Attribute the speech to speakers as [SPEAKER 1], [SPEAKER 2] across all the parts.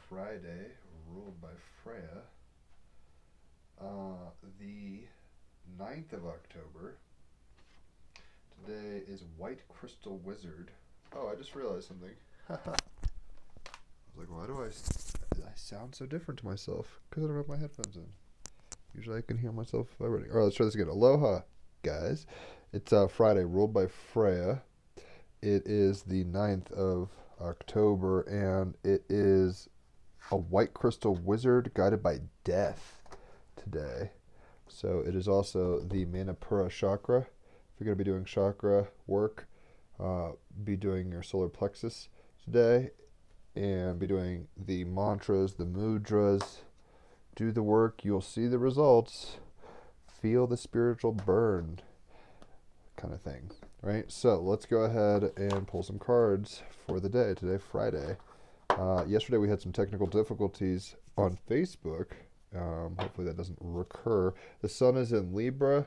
[SPEAKER 1] Friday, ruled by Freya. The 9th of October. Today is White Crystal Wizard. Oh, I just realized something. I was like, why do I sound so different to myself? Because I don't have my headphones in. Usually I can hear myself vibrating. All right, let's try this again. Aloha, guys. It's Friday, ruled by Freya. It is the 9th of October, and it is a White Crystal Wizard guided by Death today. So it is also the Manipura chakra. If you're going to be doing chakra work, be doing your solar plexus today, and be doing the mantras, the mudras. Do the work, you'll see the results. Feel the spiritual burn, kind of thing, right? So let's go ahead and pull some cards for the day. Today, Friday. Yesterday we had some technical difficulties on Facebook. Hopefully that doesn't recur. The sun is in Libra.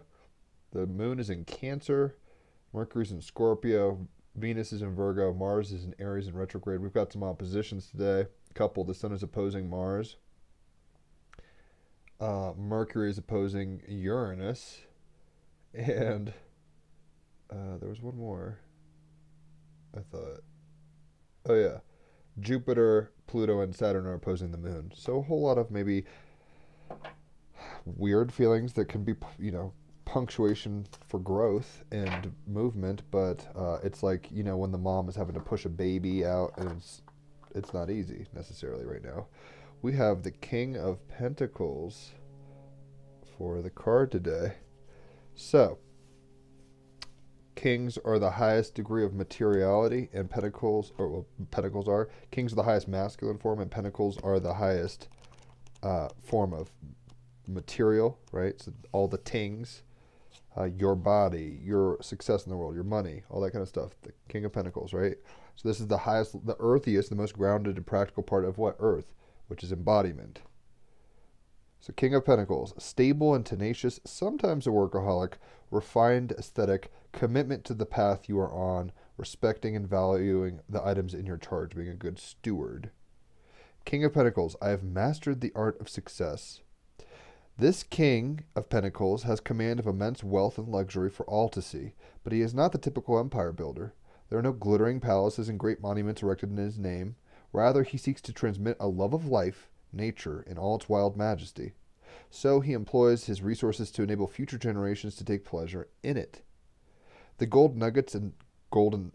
[SPEAKER 1] The moon is in Cancer. Mercury's in Scorpio. Venus is in Virgo. Mars is in Aries in retrograde. We've got some oppositions today. Couple, the sun is opposing Mars. Mercury is opposing Uranus. And there was one more. I thought. Oh, yeah. Jupiter, Pluto, and Saturn are opposing the moon. So a whole lot of maybe weird feelings that can be, punctuation for growth and movement. But it's like, when the mom is having to push a baby out, and it's not easy necessarily right now. We have the King of Pentacles for the card today. So, Kings are the highest degree of materiality, and Pentacles, Pentacles are. Kings are the highest masculine form, and Pentacles are the highest form of material, right? So all the tings, your body, your success in the world, your money, all that kind of stuff. The King of Pentacles, right? So this is the highest, the earthiest, the most grounded and practical part of what? Earth, which is embodiment. So King of Pentacles, stable and tenacious, sometimes a workaholic, refined aesthetic, commitment to the path you are on, respecting and valuing the items in your charge, being a good steward. King of Pentacles, I have mastered the art of success. This King of Pentacles has command of immense wealth and luxury for all to see, but he is not the typical empire builder. There are no glittering palaces and great monuments erected in his name. Rather, he seeks to transmit a love of life, nature, in all its wild majesty. So he employs his resources to enable future generations to take pleasure in it. The gold nuggets and golden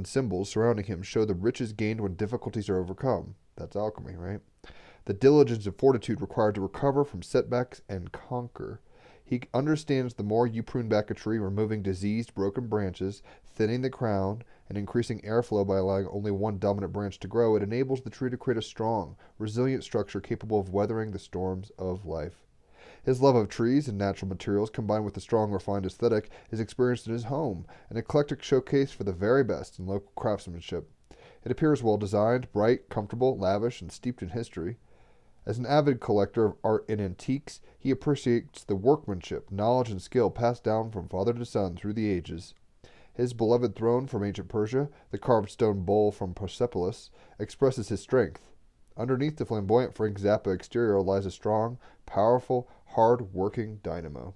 [SPEAKER 1] symbols surrounding him show the riches gained when difficulties are overcome. That's alchemy, right? The diligence and fortitude required to recover from setbacks and conquer. He understands the more you prune back a tree, removing diseased, broken branches, thinning the crown, and increasing airflow by allowing only one dominant branch to grow, it enables the tree to create a strong, resilient structure capable of weathering the storms of life. His love of trees and natural materials, combined with a strong, refined aesthetic, is experienced in his home, an eclectic showcase for the very best in local craftsmanship. It appears well designed, bright, comfortable, lavish, and steeped in history. As an avid collector of art and antiques, he appreciates the workmanship, knowledge, and skill passed down from father to son through the ages. His beloved throne from ancient Persia, the carved stone bowl from Persepolis, expresses his strength. Underneath the flamboyant Frank Zappa exterior lies a strong, powerful, hard-working dynamo.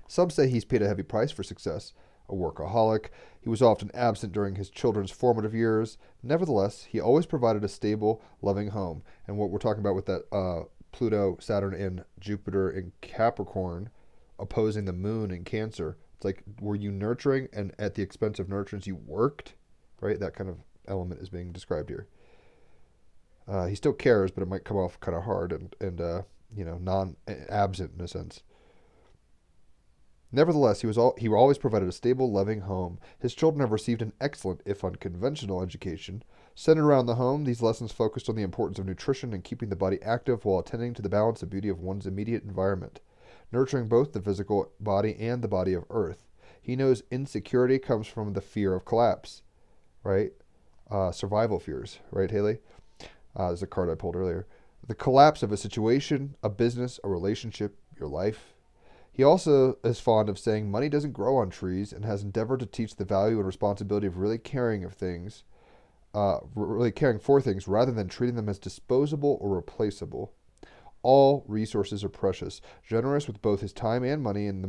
[SPEAKER 1] Some say he's paid a heavy price for success. A workaholic, he was often absent during his children's formative years. Nevertheless, he always provided a stable, loving home. And what we're talking about with that Pluto, Saturn, and Jupiter in Capricorn opposing the moon in Cancer, it's like, were you nurturing, and at the expense of nurturance you worked? Right? That kind of element is being described here. He still cares, but it might come off kind of hard and non-absent in a sense. Nevertheless, he always provided a stable, loving home. His children have received an excellent, if unconventional, education. Centered around the home, these lessons focused on the importance of nutrition and keeping the body active while attending to the balance and beauty of one's immediate environment, nurturing both the physical body and the body of earth. He knows insecurity comes from the fear of collapse, right? Survival fears, right, Haley? There's a card I pulled earlier. The collapse of a situation, a business, a relationship, your life. He also is fond of saying money doesn't grow on trees and has endeavored to teach the value and responsibility of really caring of things really caring for things rather than treating them as disposable or replaceable. All resources are precious. Generous with both his time and money in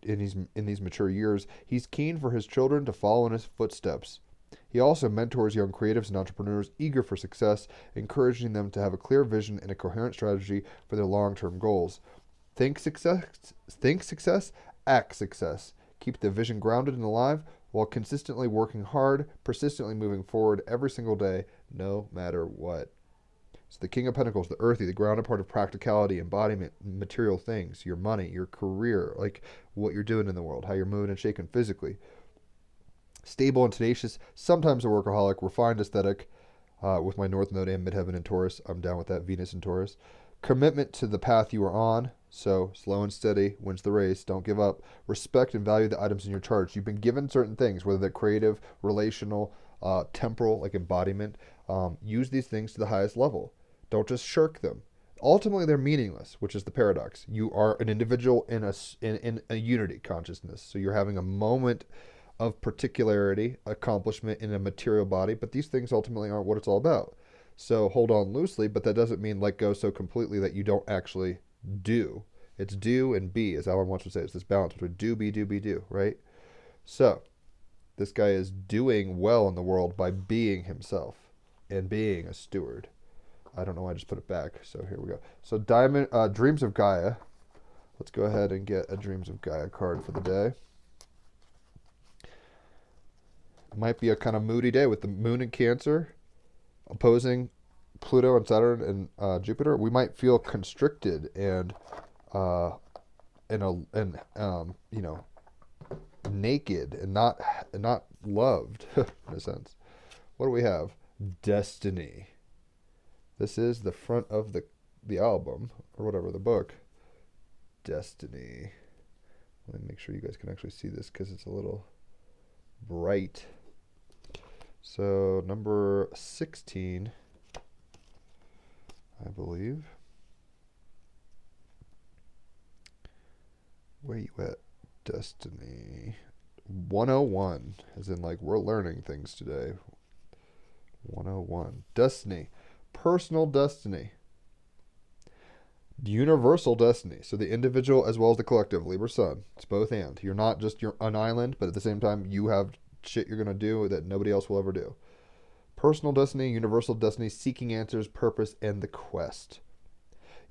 [SPEAKER 1] these mature years, he's keen for his children to follow in his footsteps. He also mentors young creatives and entrepreneurs eager for success, encouraging them to have a clear vision and a coherent strategy for their long-term goals. Think success, act success. Keep the vision grounded and alive while consistently working hard, persistently moving forward every single day, no matter what. So the King of Pentacles, the earthy, the grounded part of practicality, embodiment, material things, your money, your career, like what you're doing in the world, how you're moving and shaking physically. Stable and tenacious, sometimes a workaholic, refined aesthetic, with my North Node and Midheaven in Taurus. I'm down with that, Venus in Taurus. Commitment to the path you are on, so slow and steady wins the race. Don't give up. Respect and value the items in your charts. You've been given certain things, whether they're creative, relational, temporal, like embodiment. Use these things to the highest level. Don't just shirk them. Ultimately, they're meaningless, which is the paradox. You are an individual in a unity consciousness. So you're having a moment of particularity, accomplishment in a material body, but these things ultimately aren't what it's all about. So hold on loosely, but that doesn't mean let go so completely that you don't actually do. It's do and be, as Alan wants to say. It's this balance between do, right? So this guy is doing well in the world by being himself and being a steward. I don't know why I just put it back. So here we go. So Dreams of Gaia. Let's go ahead and get a Dreams of Gaia card for the day. It might be a kind of moody day with the moon in Cancer opposing Pluto and Saturn and Jupiter. We might feel constricted and naked and not loved in a sense. What do we have? Destiny. This is the front of the album or whatever, the book. Destiny. Let me make sure you guys can actually see this because it's a little bright. So number 16, I believe. Where you at? Destiny. 101, as in like we're learning things today. 101. Destiny. Personal destiny. Universal destiny. So the individual as well as the collective. Libra Sun. It's both and. You're not just an island, but at the same time you have shit you're going to do that nobody else will ever do. Personal destiny, universal destiny, seeking answers, purpose, and the quest.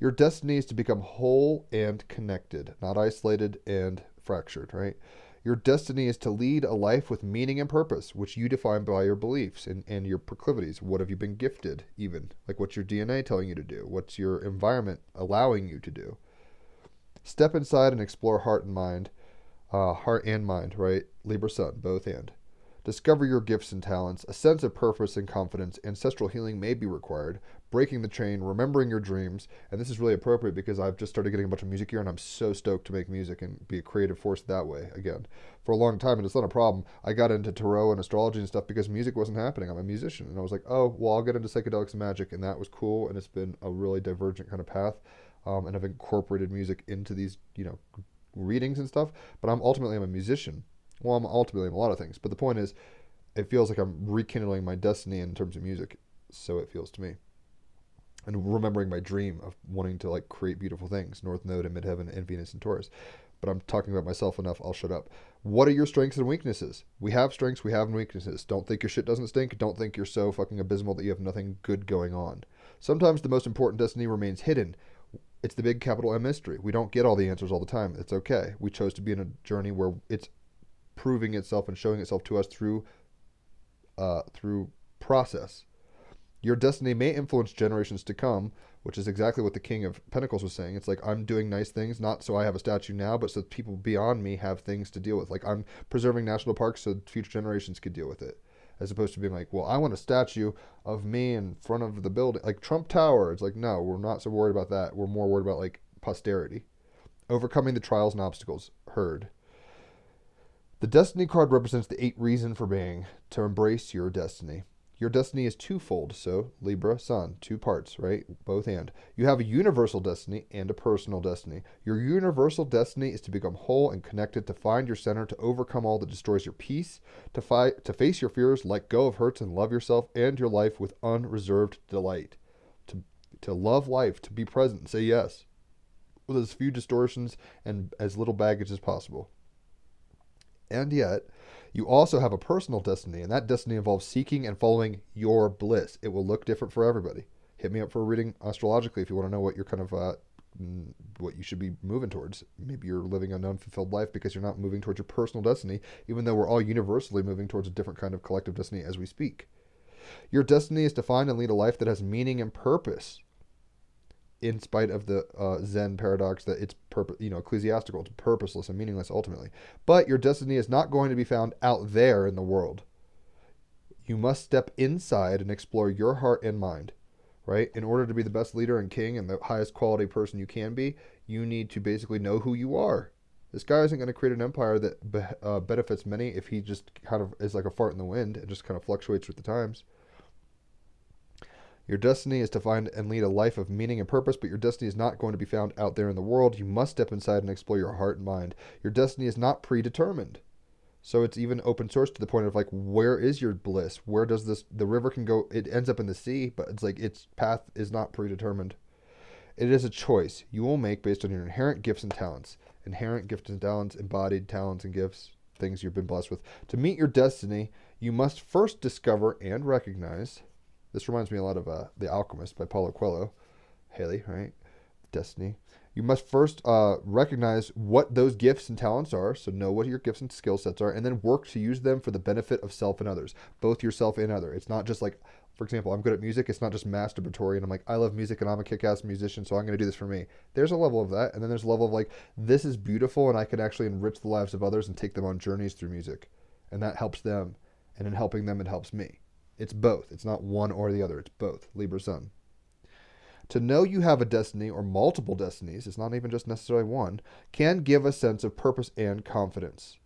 [SPEAKER 1] Your destiny is to become whole and connected, not isolated and fractured, right? Your destiny is to lead a life with meaning and purpose, which you define by your beliefs and your proclivities. What have you been gifted, even? Like, what's your DNA telling you to do? What's your environment allowing you to do? Step inside and explore heart and mind, right? Libra Sun, both and. Discover your gifts and talents. A sense of purpose and confidence. Ancestral healing may be required. Breaking the chain, remembering your dreams. And this is really appropriate because I've just started getting a bunch of music here and I'm so stoked to make music and be a creative force that way again. For a long time, and it's not a problem, I got into tarot and astrology and stuff because music wasn't happening. I'm a musician. And I was like, oh, well, I'll get into psychedelics and magic. And that was cool. And it's been a really divergent kind of path. And I've incorporated music into these, readings and stuff. But I'm a musician. Well, I'm a lot of things. But the point is, it feels like I'm rekindling my destiny in terms of music. So it feels to me. And remembering my dream of wanting to like create beautiful things. North Node and Midheaven and Venus and Taurus. But I'm talking about myself enough. I'll shut up. What are your strengths and weaknesses? We have strengths. We have weaknesses. Don't think your shit doesn't stink. Don't think you're so fucking abysmal that you have nothing good going on. Sometimes the most important destiny remains hidden. It's the big capital M mystery. We don't get all the answers all the time. It's okay. We chose to be in a journey where it's proving itself and showing itself to us through process. Your destiny may influence generations to come, which is exactly what the King of Pentacles was saying. It's like, I'm doing nice things, not so I have a statue now, but so people beyond me have things to deal with. Like, I'm preserving national parks so future generations could deal with it. As opposed to being like, well, I want a statue of me in front of the building. Like Trump Tower. It's like, no, we're not so worried about that. We're more worried about, like, posterity. Overcoming the trials and obstacles. Heard. The Destiny card represents the 8 reasons for being to embrace your destiny. Your destiny is twofold. So, Libra, Sun, two parts, right? Both and. You have a universal destiny and a personal destiny. Your universal destiny is to become whole and connected, to find your center, to overcome all that destroys your peace, to face your fears, let go of hurts, and love yourself and your life with unreserved delight. To love life, to be present, and say yes, with as few distortions and as little baggage as possible. And yet, you also have a personal destiny, and that destiny involves seeking and following your bliss. It will look different for everybody. Hit me up for a reading astrologically if you want to know what you're kind of what you should be moving towards. Maybe you're living an unfulfilled life because you're not moving towards your personal destiny, even though we're all universally moving towards a different kind of collective destiny as we speak. Your destiny is to find and lead a life that has meaning and purpose, in spite of the Zen paradox that it's ecclesiastical, it's purposeless and meaningless ultimately. But your destiny is not going to be found out there in the world. You must step inside and explore your heart and mind, right? In order to be the best leader and king and the highest quality person you can be, you need to basically know who you are. This guy isn't going to create an empire that benefits many if he just kind of is like a fart in the wind and just kind of fluctuates with the times. Your destiny is to find and lead a life of meaning and purpose, but your destiny is not going to be found out there in the world. You must step inside and explore your heart and mind. Your destiny is not predetermined. So it's even open source to the point of like, where is your bliss? Where does the river can go? It ends up in the sea, but it's like its path is not predetermined. It is a choice you will make based on your inherent gifts and talents. Inherent gifts and talents, embodied talents and gifts, things you've been blessed with. To meet your destiny, you must first discover and recognize. This reminds me a lot of The Alchemist by Paulo Coelho. Haley, right? Destiny. You must first recognize what those gifts and talents are, so know what your gifts and skill sets are, and then work to use them for the benefit of self and others, both yourself and other. It's not just like, for example, I'm good at music. It's not just masturbatory, and I'm like, I love music, and I'm a kick-ass musician, so I'm going to do this for me. There's a level of that, and then there's a level of like, this is beautiful, and I can actually enrich the lives of others and take them on journeys through music, and that helps them, and in helping them, it helps me. It's both. It's not one or the other. It's both. Libra Sun. To know you have a destiny or multiple destinies, it's not even just necessarily one, can give a sense of purpose and confidence.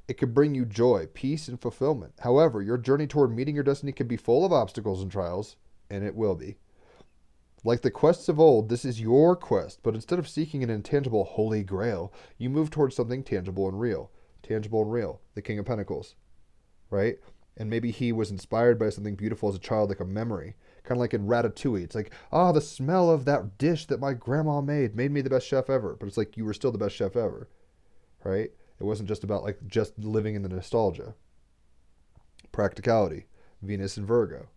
[SPEAKER 1] It can bring you joy, peace, and fulfillment. However, your journey toward meeting your destiny can be full of obstacles and trials, and it will be. Like the quests of old, this is your quest, but instead of seeking an intangible holy grail, you move towards something tangible and real. Tangible and real. The King of Pentacles. Right? And maybe he was inspired by something beautiful as a child, like a memory. Kind of like in Ratatouille. It's like, the smell of that dish that my grandma made me the best chef ever. But it's like, you were still the best chef ever. Right? It wasn't just about like just living in the nostalgia. Practicality. Venus and Virgo.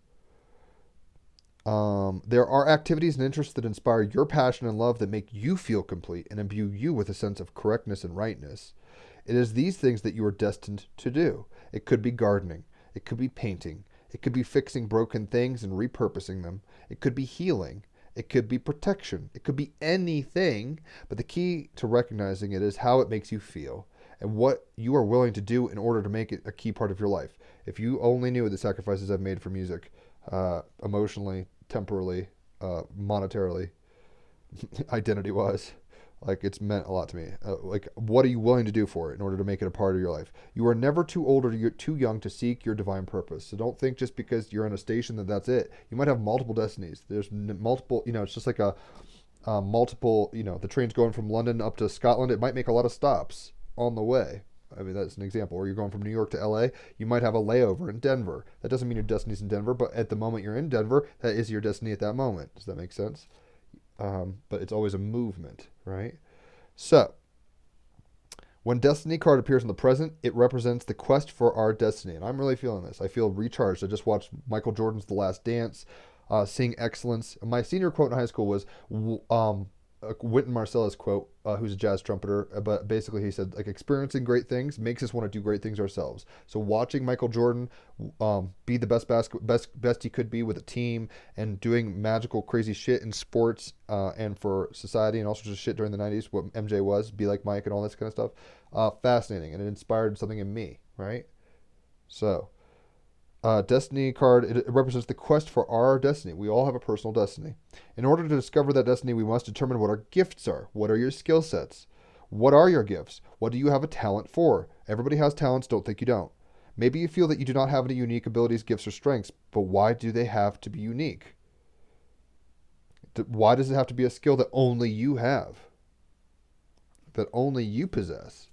[SPEAKER 1] There are activities and interests that inspire your passion and love that make you feel complete and imbue you with a sense of correctness and rightness. It is these things that you are destined to do. It could be gardening. It could be painting. It could be fixing broken things and repurposing them. It could be healing. It could be protection. It could be anything. But the key to recognizing it is how it makes you feel and what you are willing to do in order to make it a key part of your life. If you only knew the sacrifices I've made for music, emotionally, temporally, monetarily, identity-wise, like it's meant a lot to me. Like, what are you willing to do for it in order to make it a part of your life? You are never too old or you're too young to seek your divine purpose. So don't think just because you're in a station that's it. You might have multiple destinies. There's multiple, it's just like a multiple, the train's going from London up to Scotland. It might make a lot of stops on the way. I mean, that's an example. Or you're going from New York to LA. You might have a layover in Denver. That doesn't mean your destiny's in Denver, but at the moment you're in Denver, that is your destiny at that moment. Does that make sense? But it's always a movement, right? So, when Destiny card appears in the present, it represents the quest for our destiny. And I'm really feeling this. I feel recharged. I just watched Michael Jordan's The Last Dance, seeing excellence. My senior quote in high school was Wynton Marsali's quote, who's a jazz trumpeter, but basically he said, like, experiencing great things makes us want to do great things ourselves. So watching Michael Jordan be the best he could be with a team and doing magical, crazy shit in sports and for society and all sorts of shit during the 90s, what MJ was, be like Mike and all this kind of stuff, fascinating, and it inspired something in me, right? So, Destiny card, it represents the quest for our destiny. We all have a personal destiny. In order to discover that destiny, we must determine what our gifts are. What are your skill sets? What are your gifts? What do you have a talent for? Everybody has talents. Don't think you don't. Maybe you feel that you do not have any unique abilities, gifts, or strengths, but why do they have to be unique? Why does it have to be a skill that only you have, that only you possess?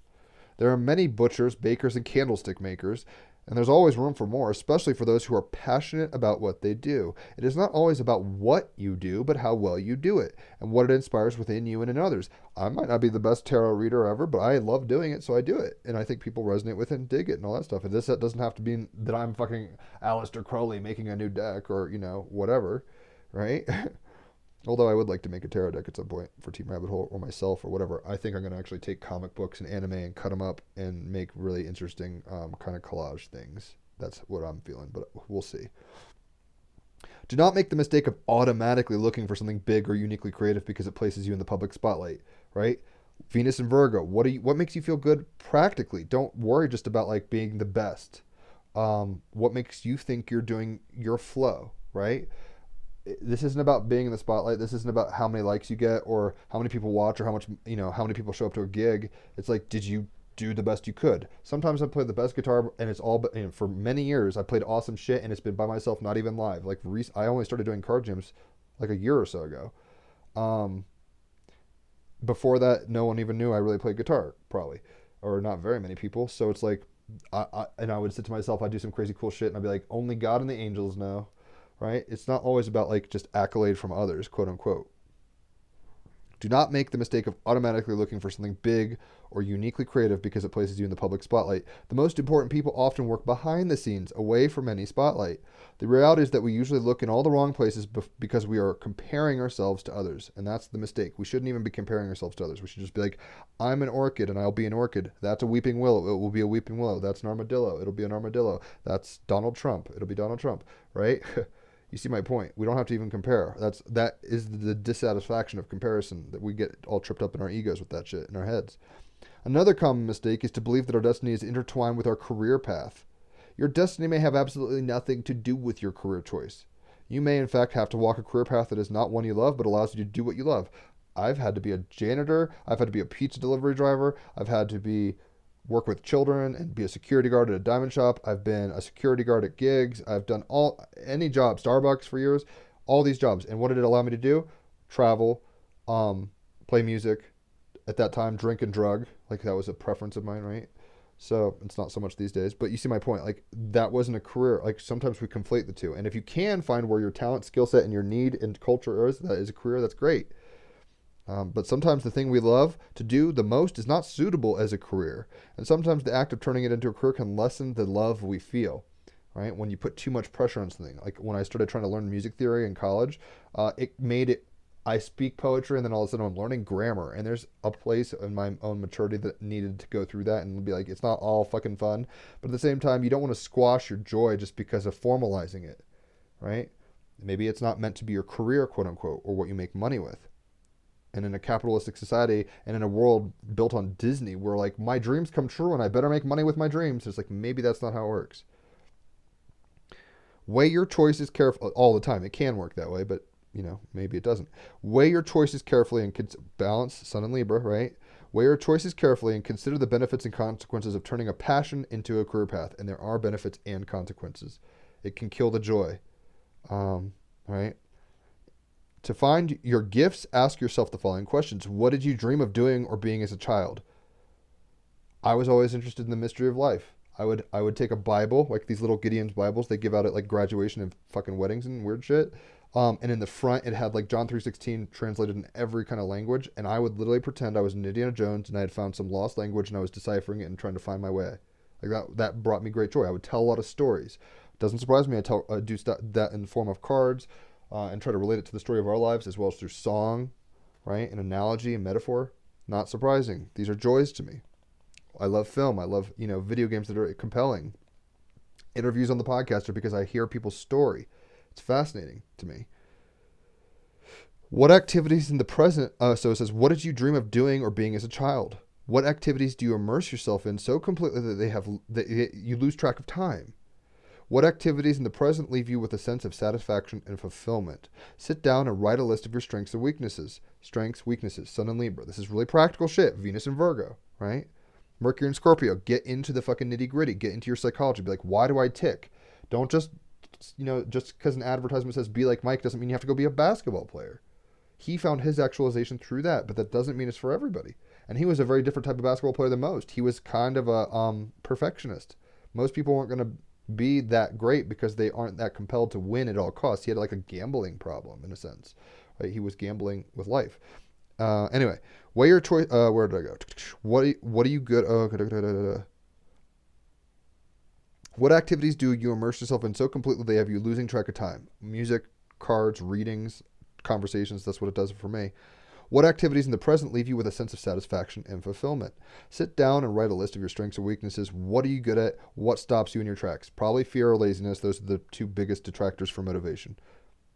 [SPEAKER 1] There are many butchers, bakers, and candlestick makers, and there's always room for more, especially for those who are passionate about what they do. It is not always about what you do, but how well you do it and what it inspires within you and in others. I might not be the best tarot reader ever, but I love doing it, so I do it. And I think people resonate with it and dig it and all that stuff. And that doesn't have to mean that I'm fucking Aleister Crowley making a new deck or, whatever, right? Although I would like to make a tarot deck at some point for Team Rabbit Hole or myself or whatever. I think I'm going to actually take comic books and anime and cut them up and make really interesting kind of collage things. That's what I'm feeling, but we'll see. Do not make the mistake of automatically looking for something big or uniquely creative because it places you in the public spotlight, right? Venus and Virgo, what makes you feel good practically? Don't worry just about like being the best. What makes you think you're doing your flow, right? This isn't about being in the spotlight. This isn't about how many likes you get or how many people watch or how many people show up to a gig. It's like, did you do the best you could? Sometimes I play the best guitar and it's all, but for many years I played awesome shit and it's been by myself, not even live. Like I only started doing card jams like a year or so ago. Before that, no one even knew I really played guitar, probably, or not very many people. So it's like, I would sit to myself, I'd do some crazy cool shit and I'd be like, only God and the angels know. Right? It's not always about like just accolade from others, quote unquote. Do not make the mistake of automatically looking for something big or uniquely creative because it places you in the public spotlight. The most important people often work behind the scenes, away from any spotlight. The reality is that we usually look in all the wrong places because we are comparing ourselves to others, and that's the mistake. We shouldn't even be comparing ourselves to others. We should just be like, I'm an orchid and I'll be an orchid. That's a weeping willow. It will be a weeping willow. That's an armadillo. It'll be an armadillo. That's Donald Trump. It'll be Donald Trump, right? You see my point. We don't have to even compare. That is the dissatisfaction of comparison, that we get all tripped up in our egos with that shit in our heads. Another common mistake is to believe that our destiny is intertwined with our career path. Your destiny may have absolutely nothing to do with your career choice. You may, in fact, have to walk a career path that is not one you love, but allows you to do what you love. I've had to be a janitor. I've had to be a pizza delivery driver. I've had to work with children and be a security guard at a diamond shop. I've been a security guard at gigs. I've done any job, Starbucks for years, all these jobs. And what did it allow me to do? Travel, play music. At that time, drink and drug. Like that was a preference of mine, right? So it's not so much these days, but you see my point. Like that wasn't a career. Like sometimes we conflate the two. And if you can find where your talent, skill set, and your need and culture is, that is a career, that's great. But sometimes the thing we love to do the most is not suitable as a career. And sometimes the act of turning it into a career can lessen the love we feel, right? When you put too much pressure on something. Like when I started trying to learn music theory in college, I speak poetry and then all of a sudden I'm learning grammar. And there's a place in my own maturity that needed to go through that and be like, it's not all fucking fun. But at the same time, you don't want to squash your joy just because of formalizing it, right? Maybe it's not meant to be your career, quote unquote, or what you make money with. And in a capitalistic society and in a world built on Disney where like my dreams come true and I better make money with my dreams, it's like maybe that's not how it works. Weigh your choices carefully all the time. It can work that way, but maybe it doesn't. Weigh your choices carefully and balance, Sun and Libra, right? Weigh your choices carefully and consider the benefits and consequences of turning a passion into a career path. And there are benefits and consequences. It can kill the joy, right? To find your gifts, ask yourself the following questions. What did you dream of doing or being as a child? I was always interested in the mystery of life. I would take a Bible, like these little Gideon's Bibles they give out at like graduation and fucking weddings and weird shit. And in the front, it had like John 3:16 translated in every kind of language. And I would literally pretend I was an Indiana Jones and I had found some lost language and I was deciphering it and trying to find my way. Like that brought me great joy. I would tell a lot of stories. It doesn't surprise me. I do that in the form of cards. And try to relate it to the story of our lives as well as through song, right? And analogy and metaphor. Not surprising. These are joys to me. I love film. I love, video games that are compelling. Interviews on the podcast are because I hear people's story. It's fascinating to me. What activities in the present, so it says, what did you dream of doing or being as a child? What activities do you immerse yourself in so completely that you lose track of time? What activities in the present leave you with a sense of satisfaction and fulfillment? Sit down and write a list of your strengths and weaknesses. Strengths, weaknesses, Sun and Libra. This is really practical shit. Venus and Virgo, right? Mercury and Scorpio, get into the fucking nitty gritty. Get into your psychology. Be like, why do I tick? Don't just, just because an advertisement says be like Mike doesn't mean you have to go be a basketball player. He found his actualization through that, but that doesn't mean it's for everybody. And he was a very different type of basketball player than most. He was kind of a perfectionist. Most people weren't going to be that great because they aren't that compelled to win at all costs. He had like a gambling problem in a sense. Right? He was gambling with life. Anyway, weigh your choice. Where did I go? What are you good? What activities do you immerse yourself in so completely they have you losing track of time? Music, cards, readings, conversations. That's what it does for me. What activities in the present leave you with a sense of satisfaction and fulfillment? Sit down and write a list of your strengths and weaknesses. What are you good at? What stops you in your tracks? Probably fear or laziness. Those are the two biggest detractors for motivation.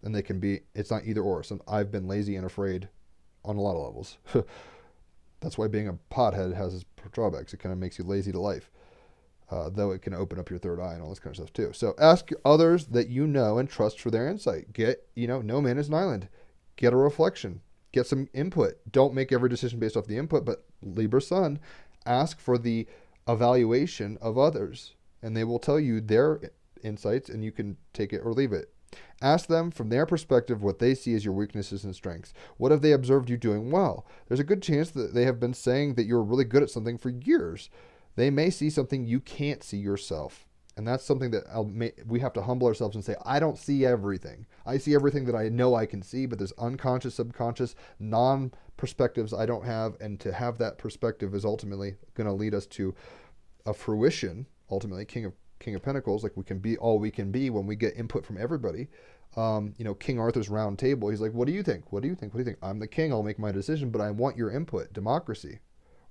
[SPEAKER 1] And they can be, it's not either or. So I've been lazy and afraid on a lot of levels. That's why being a pothead has its drawbacks. It kind of makes you lazy to life. Though it can open up your third eye and all this kind of stuff too. So ask others that you know and trust for their insight. Get, no man is an island. Get a reflection. Get some input. Don't make every decision based off the input, but Libra Sun, ask for the evaluation of others, and they will tell you their insights, and you can take it or leave it. Ask them from their perspective what they see as your weaknesses and strengths. What have they observed you doing well? There's a good chance that they have been saying that you're really good at something for years. They may see something you can't see yourself. And that's something that we have to humble ourselves and say, I don't see everything. I see everything that I know I can see, but there's unconscious, subconscious, non-perspectives I don't have. And to have that perspective is ultimately going to lead us to a fruition, ultimately, King of Pentacles. Like we can be all we can be when we get input from everybody. King Arthur's round table. He's like, what do you think? What do you think? What do you think? I'm the king. I'll make my decision, but I want your input. Democracy.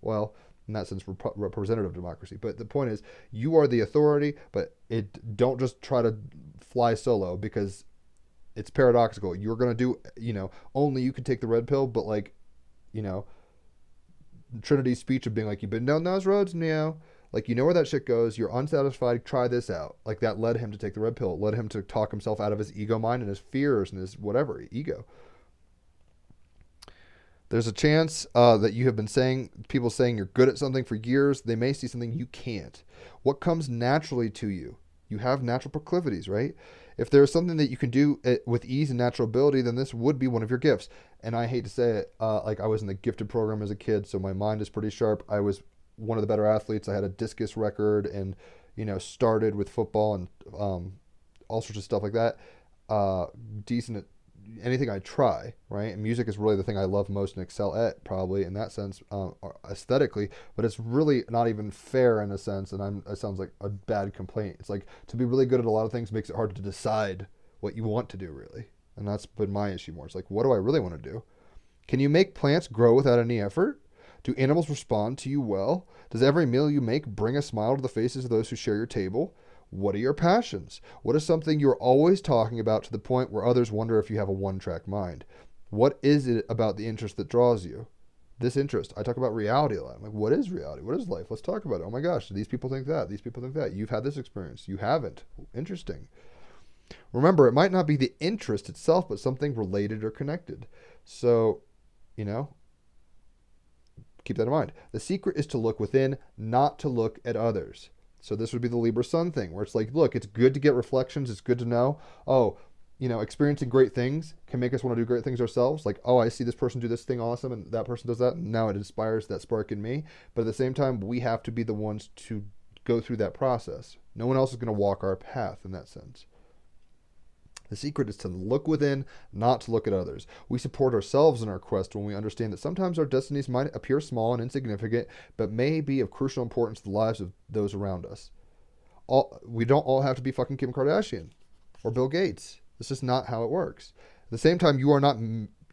[SPEAKER 1] Well, in that sense, representative democracy. But the point is, you are the authority, but don't just try to fly solo because it's paradoxical. You're going to do, only you can take the red pill, but Trinity's speech of being like, you've been down those roads, Neo. Like, you know where that shit goes. You're unsatisfied. Try this out. Like, that led him to take the red pill. It led him to talk himself out of his ego mind and his fears and his whatever, ego. There's a chance that you have been people saying you're good at something for years. They may see something you can't. What comes naturally to you? You have natural proclivities, right? If there's something that you can do with ease and natural ability, then this would be one of your gifts. And I hate to say it, like I was in the gifted program as a kid, so my mind is pretty sharp. I was one of the better athletes. I had a discus record and, started with football and all sorts of stuff like that. Decent at anything I try, right? And music is really the thing I love most and excel at, probably in that sense, aesthetically. But it's really not even fair in a sense, and it sounds like a bad complaint. It's like to be really good at a lot of things makes it hard to decide what you want to do, really. And that's been my issue more. It's like, what do I really want to do? Can you make plants grow without any effort? Do animals respond to you well? Does every meal you make bring a smile to the faces of those who share your table? What are your passions? What is something you're always talking about to the point where others wonder if you have a one-track mind? What is it about the interest that draws you? This interest. I talk about reality a lot. I'm like, what is reality? What is life? Let's talk about it. Oh my gosh, these people think that. These people think that. You've had this experience. You haven't. Interesting. Remember, it might not be the interest itself, but something related or connected. So, keep that in mind. The secret is to look within, not to look at others. So this would be the Libra Sun thing, where it's like, look, it's good to get reflections. It's good to know, experiencing great things can make us want to do great things ourselves. Like, I see this person do this thing awesome, and that person does that, and now it inspires that spark in me. But at the same time, we have to be the ones to go through that process. No one else is going to walk our path in that sense. The secret is to look within, not to look at others. We support ourselves in our quest when we understand that sometimes our destinies might appear small and insignificant, but may be of crucial importance to the lives of those around us. We don't all have to be fucking Kim Kardashian or Bill Gates. This is not how it works. At the same time, you are not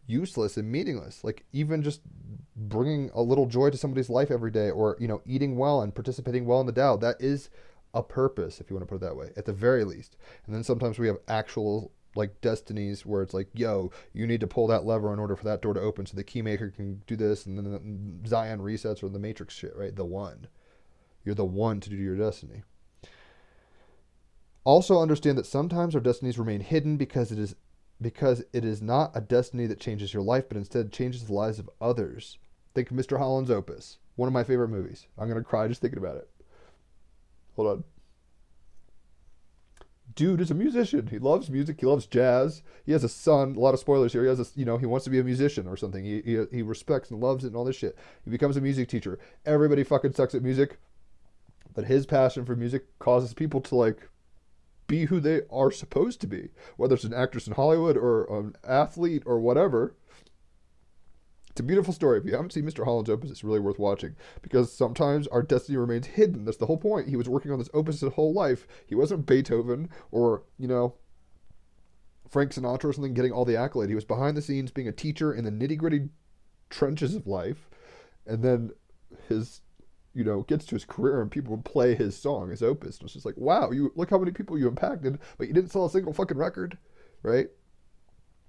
[SPEAKER 1] useless and meaningless. Like, even just bringing a little joy to somebody's life every day, or, eating well and participating well in the Tao, that is a purpose, if you want to put it that way, at the very least. And then sometimes we have actual destinies where it's like, yo, you need to pull that lever in order for that door to open so the keymaker can do this, and then Zion resets, or the Matrix shit, right? The one. You're the one to do your destiny. Also understand that sometimes our destinies remain hidden because it is not a destiny that changes your life, but instead changes the lives of others. Think of Mr. Holland's Opus. One of my favorite movies. I'm going to cry just thinking about it. Hold on. Dude is a musician. He loves music. He loves jazz. He has a son. A lot of spoilers here. He has a, he wants to be a musician or something. He respects and loves it and all this shit. He becomes a music teacher. Everybody fucking sucks at music, but his passion for music causes people to like be who they are supposed to be, whether it's an actress in Hollywood or an athlete or whatever. It's a beautiful story. If you haven't seen Mr. Holland's opus, it's really worth watching because sometimes our destiny remains hidden. That's the whole point. He was working on this opus his whole life. He wasn't Beethoven or, Frank Sinatra or something getting all the accolade. He was behind the scenes being a teacher in the nitty-gritty trenches of life. And then his, gets to his career and people would play his song, his opus. And it's just like, wow, you look how many people you impacted, but you didn't sell a single fucking record, right?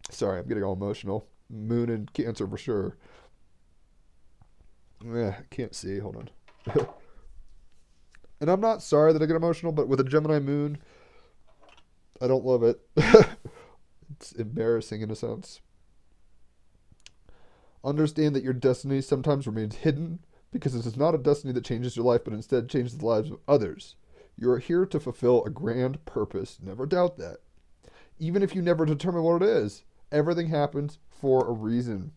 [SPEAKER 1] Sorry, I'm getting all emotional. Moon and Cancer for sure. Yeah, can't see. Hold on. And I'm not sorry that I get emotional, but with a Gemini moon, I don't love it. It's embarrassing in a sense. Understand that your destiny sometimes remains hidden because this is not a destiny that changes your life, but instead changes the lives of others. You are here to fulfill a grand purpose. Never doubt that. Even if you never determine what it is, everything happens for a reason.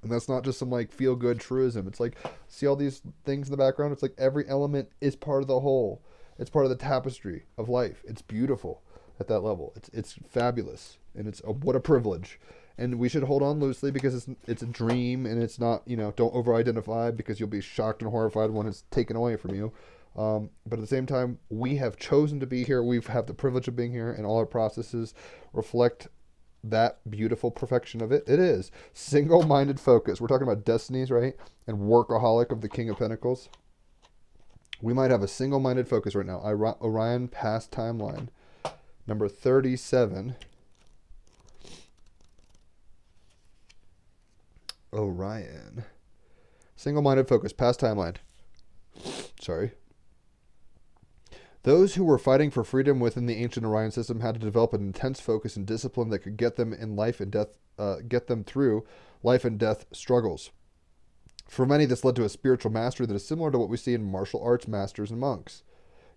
[SPEAKER 1] And that's not just some like feel good truism. It's like, see all these things in the background? It's like every element is part of the whole. It's part of the tapestry of life. It's beautiful at that level. It's fabulous. And what a privilege. And we should hold on loosely because it's a dream and it's not, don't over-identify because you'll be shocked and horrified when it's taken away from you. But at the same time, we have chosen to be here. We've had the privilege of being here, and all our processes reflect that beautiful perfection of it. It is single-minded focus. We're talking about destinies, right? And workaholic of the King of Pentacles. We might have a single-minded focus right now. Orion past timeline, number 37. Orion. Single-minded focus, past timeline. Sorry. Those who were fighting for freedom within the ancient Orion system had to develop an intense focus and discipline that could get them in life and death, get them through life and death struggles. For many, this led to a spiritual mastery that is similar to what we see in martial arts masters and monks.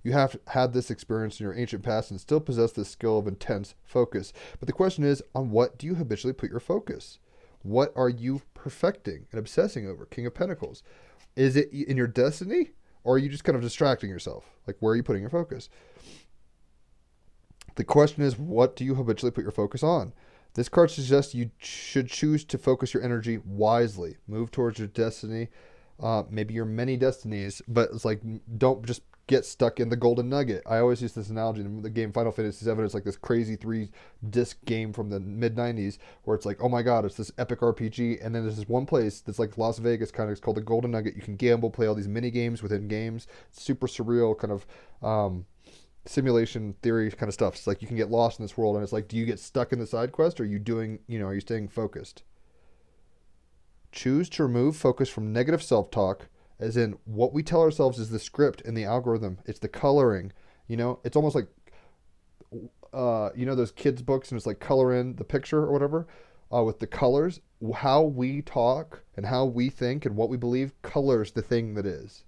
[SPEAKER 1] You have had this experience in your ancient past and still possess this skill of intense focus. But the question is, on what do you habitually put your focus? What are you perfecting and obsessing over? King of Pentacles. Is it in your destiny? Or are you just kind of distracting yourself? Like, where are you putting your focus? The question is, what do you habitually put your focus on? This card suggests you should choose to focus your energy wisely. Move towards your destiny, maybe your many destinies, but it's like, don't just get stuck in the golden nugget. I always use this analogy in the game Final Fantasy VII. It's like this crazy 3-disc game from the mid-90s where it's like, oh my god, it's this epic RPG, and then there's this one place that's like Las Vegas, kind of, it's called the golden nugget. You can gamble, play all these mini games within games. It's super surreal, kind of simulation theory kind of stuff. It's like you can get lost in this world, and it's like, do you get stuck in the side quest, or are you doing, are you staying focused? Choose to remove focus from negative self-talk, as in what we tell ourselves is the script and the algorithm. It's the coloring. It's almost like, those kids' books, and it's like color in the picture or whatever, with the colors. How we talk and how we think and what we believe colors the thing that is.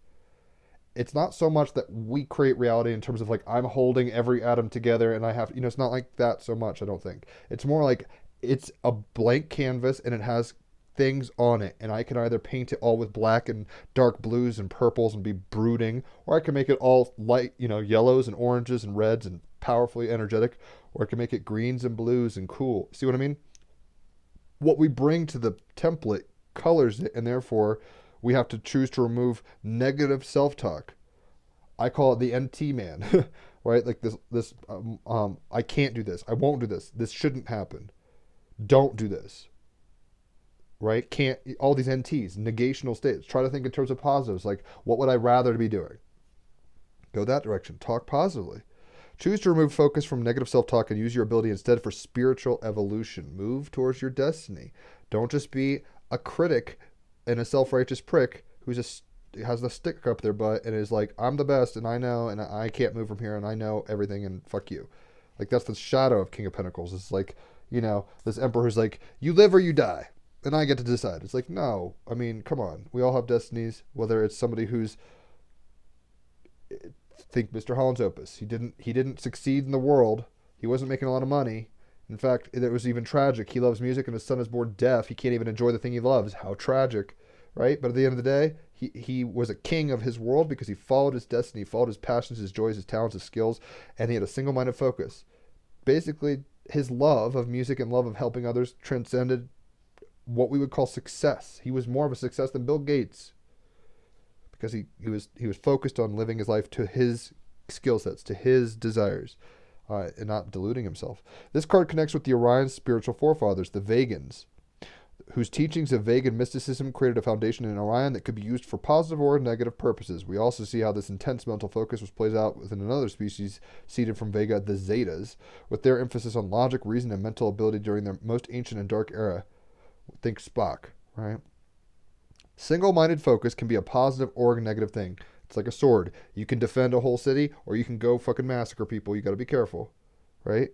[SPEAKER 1] It's not so much that we create reality in terms of like, I'm holding every atom together and I have, it's not like that so much, I don't think. It's more like it's a blank canvas and it has things on it, and I can either paint it all with black and dark blues and purples and be brooding, or I can make it all light, yellows and oranges and reds and powerfully energetic, or I can make it greens and blues and cool. See what I mean? What we bring to the template colors it, and therefore we have to choose to remove negative self-talk. I call it the NT man, right? Like this I can't do this. I won't do this. This shouldn't happen. Don't do this. Right? Can't, all these NTs, negational states. Try to think in terms of positives, like, what would I rather be doing? Go that direction. Talk positively. Choose to remove focus from negative self-talk and use your ability instead for spiritual evolution. Move towards your destiny. Don't just be a critic and a self-righteous prick who has the stick up their butt and is like, I'm the best and I know and I can't move from here and I know everything and fuck you. Like, that's the shadow of King of Pentacles. It's like, this emperor who's like, you live or you die. and I get to decide. It's like, no, I mean, come on. We all have destinies, whether it's somebody who's, think Mr. Holland's Opus. He didn't succeed in the world. He wasn't making a lot of money. In fact, it was even tragic. He loves music and his son is born deaf. He can't even enjoy the thing he loves. How tragic, right? But at the end of the day, he was a king of his world because he followed his destiny, followed his passions, his joys, his talents, his skills, and he had a single-minded focus. Basically, his love of music and love of helping others transcended what we would call success. He was more of a success than Bill Gates because he was focused on living his life to his skill sets, to his desires, and not deluding himself. This card connects with the Orion's spiritual forefathers, the Vegans, whose teachings of Vegan mysticism created a foundation in Orion that could be used for positive or negative purposes. We also see how this intense mental focus was played out within another species seeded from Vega, the Zetas, with their emphasis on logic, reason, and mental ability during their most ancient and dark era. Think Spock, right? Single-minded focus can be a positive or a negative thing. It's like a sword. You can defend a whole city, or you can go fucking massacre people. You got to be careful, right?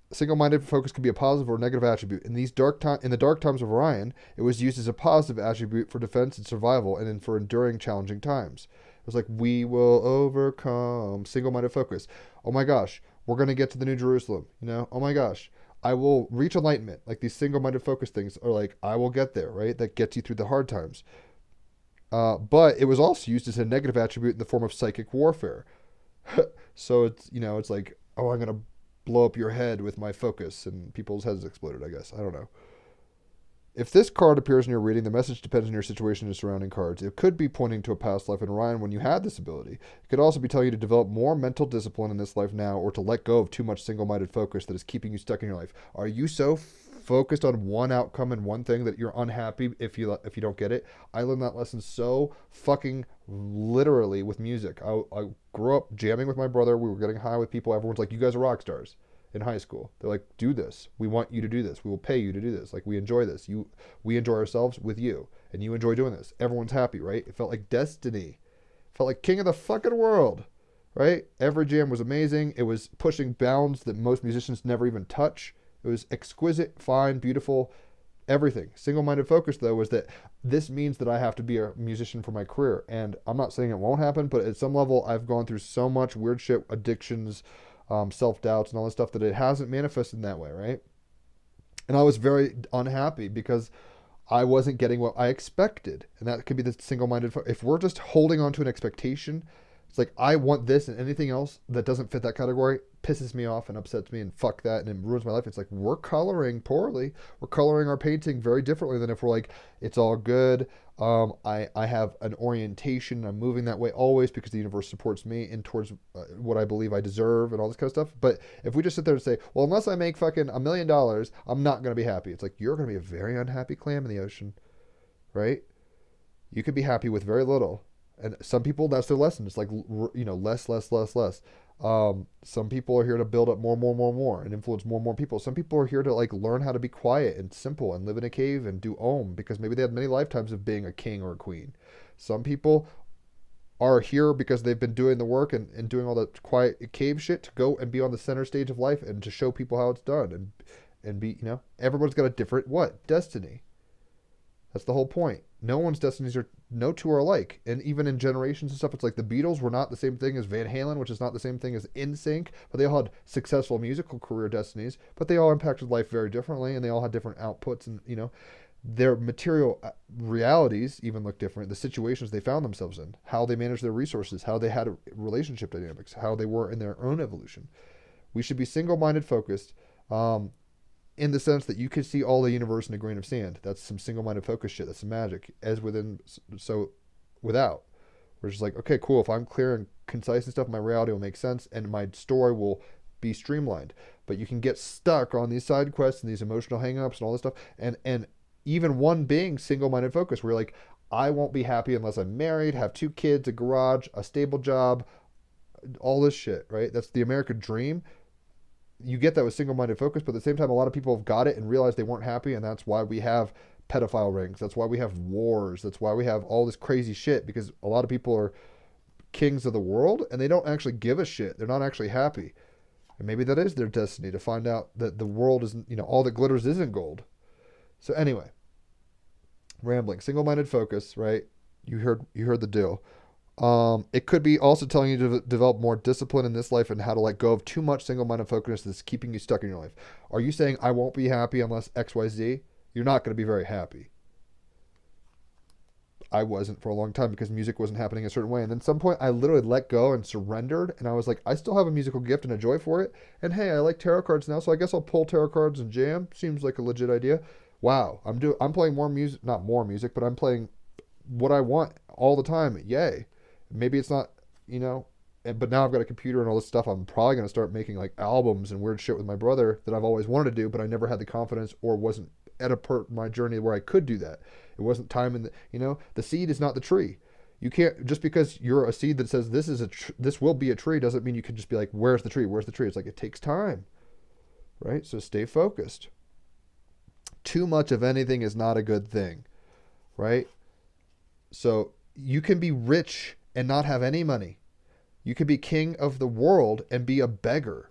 [SPEAKER 1] Single-minded focus can be a positive or negative attribute. In the dark times of Orion, it was used as a positive attribute for defense and survival, and then for enduring challenging times. It was like, we will overcome. Single-minded focus. Oh my gosh, we're gonna get to the New Jerusalem. Oh my gosh, I will reach enlightenment. Like these single-minded focus things are like, I will get there, right? That gets you through the hard times. But it was also used as a negative attribute in the form of psychic warfare. So it's like, oh, I'm gonna blow up your head with my focus, and people's heads exploded. I guess, I don't know. If this card appears in your reading, the message depends on your situation and surrounding cards. It could be pointing to a past life in Orion when you had this ability. It could also be telling you to develop more mental discipline in this life now, or to let go of too much single-minded focus that is keeping you stuck in your life. Are you so focused on one outcome and one thing that you're unhappy if you don't get it? I learned that lesson so fucking literally with music. I grew up jamming with my brother. We were getting high with people. Everyone's like, you guys are rock stars. In high school, they're like, do this, we want you to do this, we will pay you to do this, like, we enjoy this, we enjoy ourselves with you, and you enjoy doing this, everyone's happy, right? It felt like destiny, it felt like king of the fucking world, right? Every jam was amazing. It was pushing bounds that most musicians never even touch. It was exquisite, fine, beautiful, everything. Single-minded focus, though, was that this means that I have to be a musician for my career, and I'm not saying it won't happen, but at some level I've gone through so much weird shit, addictions, self-doubts and all this stuff, that it hasn't manifested in that way, right? And I was very unhappy because I wasn't getting what I expected. And that could be the single-minded. If we're just holding on to an expectation, it's like, I want this, and anything else that doesn't fit that category pisses me off and upsets me, and fuck that, and it ruins my life. It's like, we're coloring poorly. We're coloring our painting very differently than if we're like, it's all good. I have an orientation. I'm moving that way always because the universe supports me and towards what I believe I deserve and all this kind of stuff. But if we just sit there and say, well, unless I make fucking $1 million, I'm not going to be happy. It's like, you're going to be a very unhappy clam in the ocean, right? You could be happy with very little. And some people, that's their lesson. It's like, less, less, less, less. Some people are here to build up more, and influence more people. Some people are here to like learn how to be quiet and simple and live in a cave and do Om because maybe they had many lifetimes of being a king or a queen. Some people are here because they've been doing the work and doing all the quiet cave shit to go and be on the center stage of life and to show people how it's done and be, everyone's got a different destiny. That's the whole point. No two are alike. And even in generations and stuff, it's like the Beatles were not the same thing as Van Halen, which is not the same thing as NSYNC, but they all had successful musical career destinies, but they all impacted life very differently, and they all had different outputs, and, their material realities even look different. The situations they found themselves in, how they managed their resources, how they had relationship dynamics, how they were in their own evolution. We should be single-minded focused, in the sense that you can see all the universe in a grain of sand. That's some single-minded focus shit. That's some magic. As within, so without. We're just like, okay, cool. If I'm clear and concise and stuff, my reality will make sense, and my story will be streamlined. But you can get stuck on these side quests and these emotional hang-ups and all this stuff. And even one being single-minded focus, where you're like, I won't be happy unless I'm married, have 2 kids, a garage, a stable job, all this shit, right? That's the American dream. You get that with single-minded focus, but at the same time, a lot of people have got it and realized they weren't happy, and that's why we have pedophile rings. That's why we have wars. That's why we have all this crazy shit, because a lot of people are kings of the world, and they don't actually give a shit. They're not actually happy. And maybe that is their destiny, to find out that the world is, all that glitters isn't gold. So anyway, rambling, single-minded focus, right? You heard the deal. It could be also telling you to develop more discipline in this life and how to let go of too much single-minded focus that's keeping you stuck in your life. Are you saying I won't be happy unless XYZ? You're not going to be very happy. I wasn't for a long time because music wasn't happening a certain way. And then at some point I literally let go and surrendered. And I was like, I still have a musical gift and a joy for it. And hey, I like tarot cards now, so I guess I'll pull tarot cards and jam. Seems like a legit idea. Wow. I'm playing more music, not more music, but I'm playing what I want all the time. Yay. Maybe it's not, but now I've got a computer and all this stuff. I'm probably going to start making like albums and weird shit with my brother that I've always wanted to do, but I never had the confidence or wasn't at a part of my journey where I could do that. It wasn't time in the seed is not the tree. You can't, just because you're a seed that says this will be a tree doesn't mean you can just be like, where's the tree? Where's the tree? It's like, it takes time, right? So stay focused. Too much of anything is not a good thing, right? So you can be rich and not have any money. You can be king of the world and be a beggar.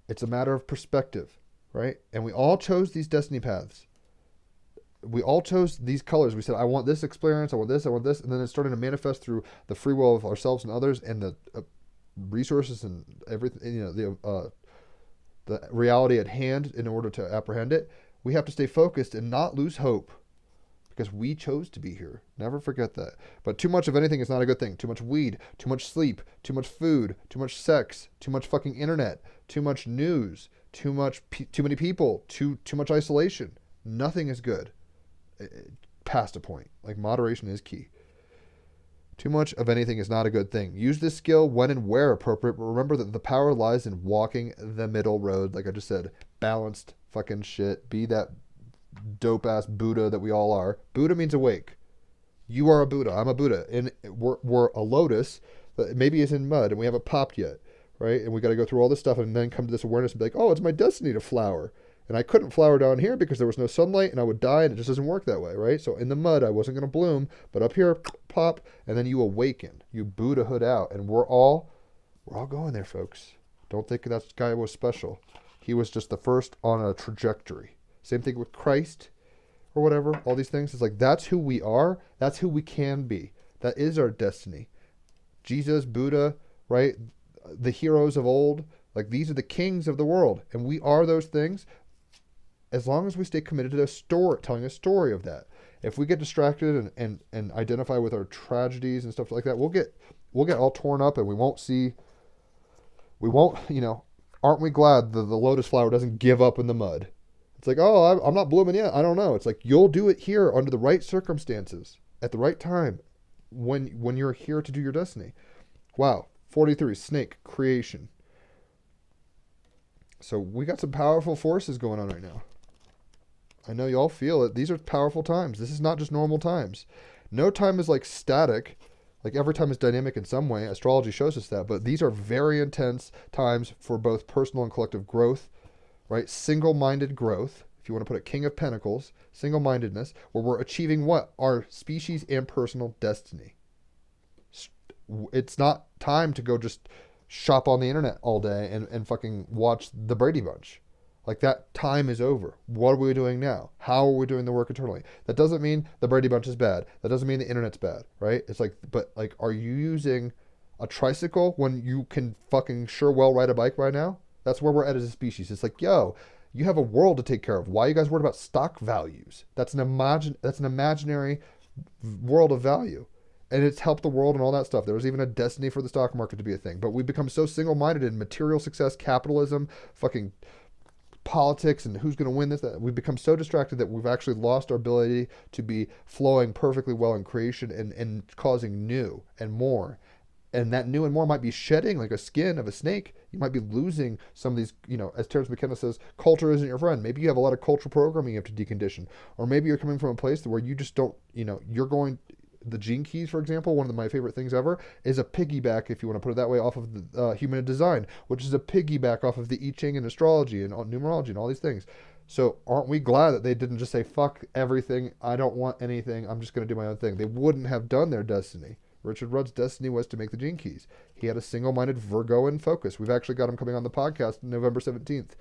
[SPEAKER 1] It's a matter of perspective, right? And we all chose these destiny paths. We all chose these colors. We said, I want this experience, I want this, and then it's starting to manifest through the free will of ourselves and others, and the resources and everything, the reality at hand in order to apprehend it. We have to stay focused and not lose hope, because we chose to be here. Never forget that. But too much of anything is not a good thing. Too much weed, too much sleep, too much food, too much sex, too much fucking internet, too much news, too many people, too much isolation. Nothing is good. Past a point. Like, moderation is key. Too much of anything is not a good thing. Use this skill when and where appropriate, but remember that the power lies in walking the middle road. Like I just said, balanced fucking shit. Be that dope ass Buddha that we all are. Buddha means awake. You are a Buddha. I'm a Buddha. And we're a lotus that maybe is in mud and we haven't popped yet, right? And we got to go through all this stuff and then come to this awareness and be like, oh, it's my destiny to flower. And I couldn't flower down here because there was no sunlight and I would die, and it just doesn't work that way, right? So in the mud, I wasn't going to bloom, but up here, pop, and then you awaken. You Buddhahood out. And we're all going there, folks. Don't think that guy was special. He was just the first on a trajectory. Same thing with Christ or whatever, all these things. It's like, that's who we are. That's who we can be. That is our destiny. Jesus, Buddha, right? The heroes of old, like, these are the kings of the world. And we are those things as long as we stay committed to telling a story of that. If we get distracted and identify with our tragedies and stuff like that, we'll get all torn up, and we won't, aren't we glad the lotus flower doesn't give up in the mud? It's like, oh, I'm not blooming yet. I don't know. It's like, you'll do it here under the right circumstances at the right time when you're here to do your destiny. Wow. 43, snake, creation. So we got some powerful forces going on right now. I know y'all feel it. These are powerful times. This is not just normal times. No time is like static. Like, every time is dynamic in some way. Astrology shows us that. But these are very intense times for both personal and collective growth, right? Single-minded growth, if you want to put it, King of Pentacles, single-mindedness, where we're achieving what? Our species and personal destiny. It's not time to go just shop on the internet all day and fucking watch the Brady Bunch. Like, that time is over. What are we doing now? How are we doing the work internally? That doesn't mean the Brady Bunch is bad. That doesn't mean the internet's bad, right? It's like, but like, are you using a tricycle when you can fucking sure well ride a bike right now? That's where we're at as a species. It's like, yo, you have a world to take care of. Why are you guys worried about stock values? That's an imaginary world of value. And it's helped the world and all that stuff. There was even a destiny for the stock market to be a thing. But we become so single-minded in material success, capitalism, fucking politics, and who's going to win this, that we've become so distracted that we've actually lost our ability to be flowing perfectly well in creation and causing new and more. And that new and more might be shedding like a skin of a snake. You might be losing some of these, as Terence McKenna says, culture isn't your friend. Maybe you have a lot of cultural programming you have to decondition. Or maybe you're coming from a place where you just don't, you're going, the Gene Keys, for example, one of my favorite things ever, is a piggyback, if you want to put it that way, off of the Human Design, which is a piggyback off of the I Ching and astrology and numerology and all these things. So aren't we glad that they didn't just say, fuck everything, I don't want anything, I'm just going to do my own thing? They wouldn't have done their destiny, Richard Rudd's destiny was to make the Gene Keys. He had a single-minded Virgoan focus. We've actually got him coming on the podcast November 17th.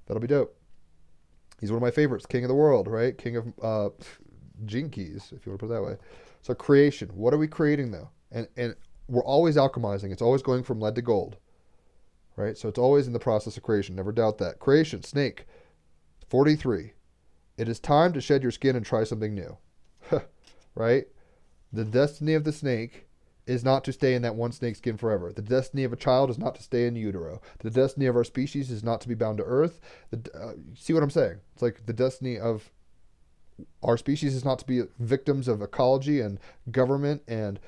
[SPEAKER 1] That'll be dope. He's one of my favorites. King of the world, right? King of Gene Keys, if you want to put it that way. So creation. What are we creating, though? And we're always alchemizing. It's always going from lead to gold, right? So it's always in the process of creation. Never doubt that. Creation, snake, 43. It is time to shed your skin and try something new, right? The destiny of the snake is not to stay in that one snake skin forever. The destiny of a child is not to stay in utero. The destiny of our species is not to be bound to earth. See what I'm saying? It's like the destiny of our species is not to be victims of ecology and government and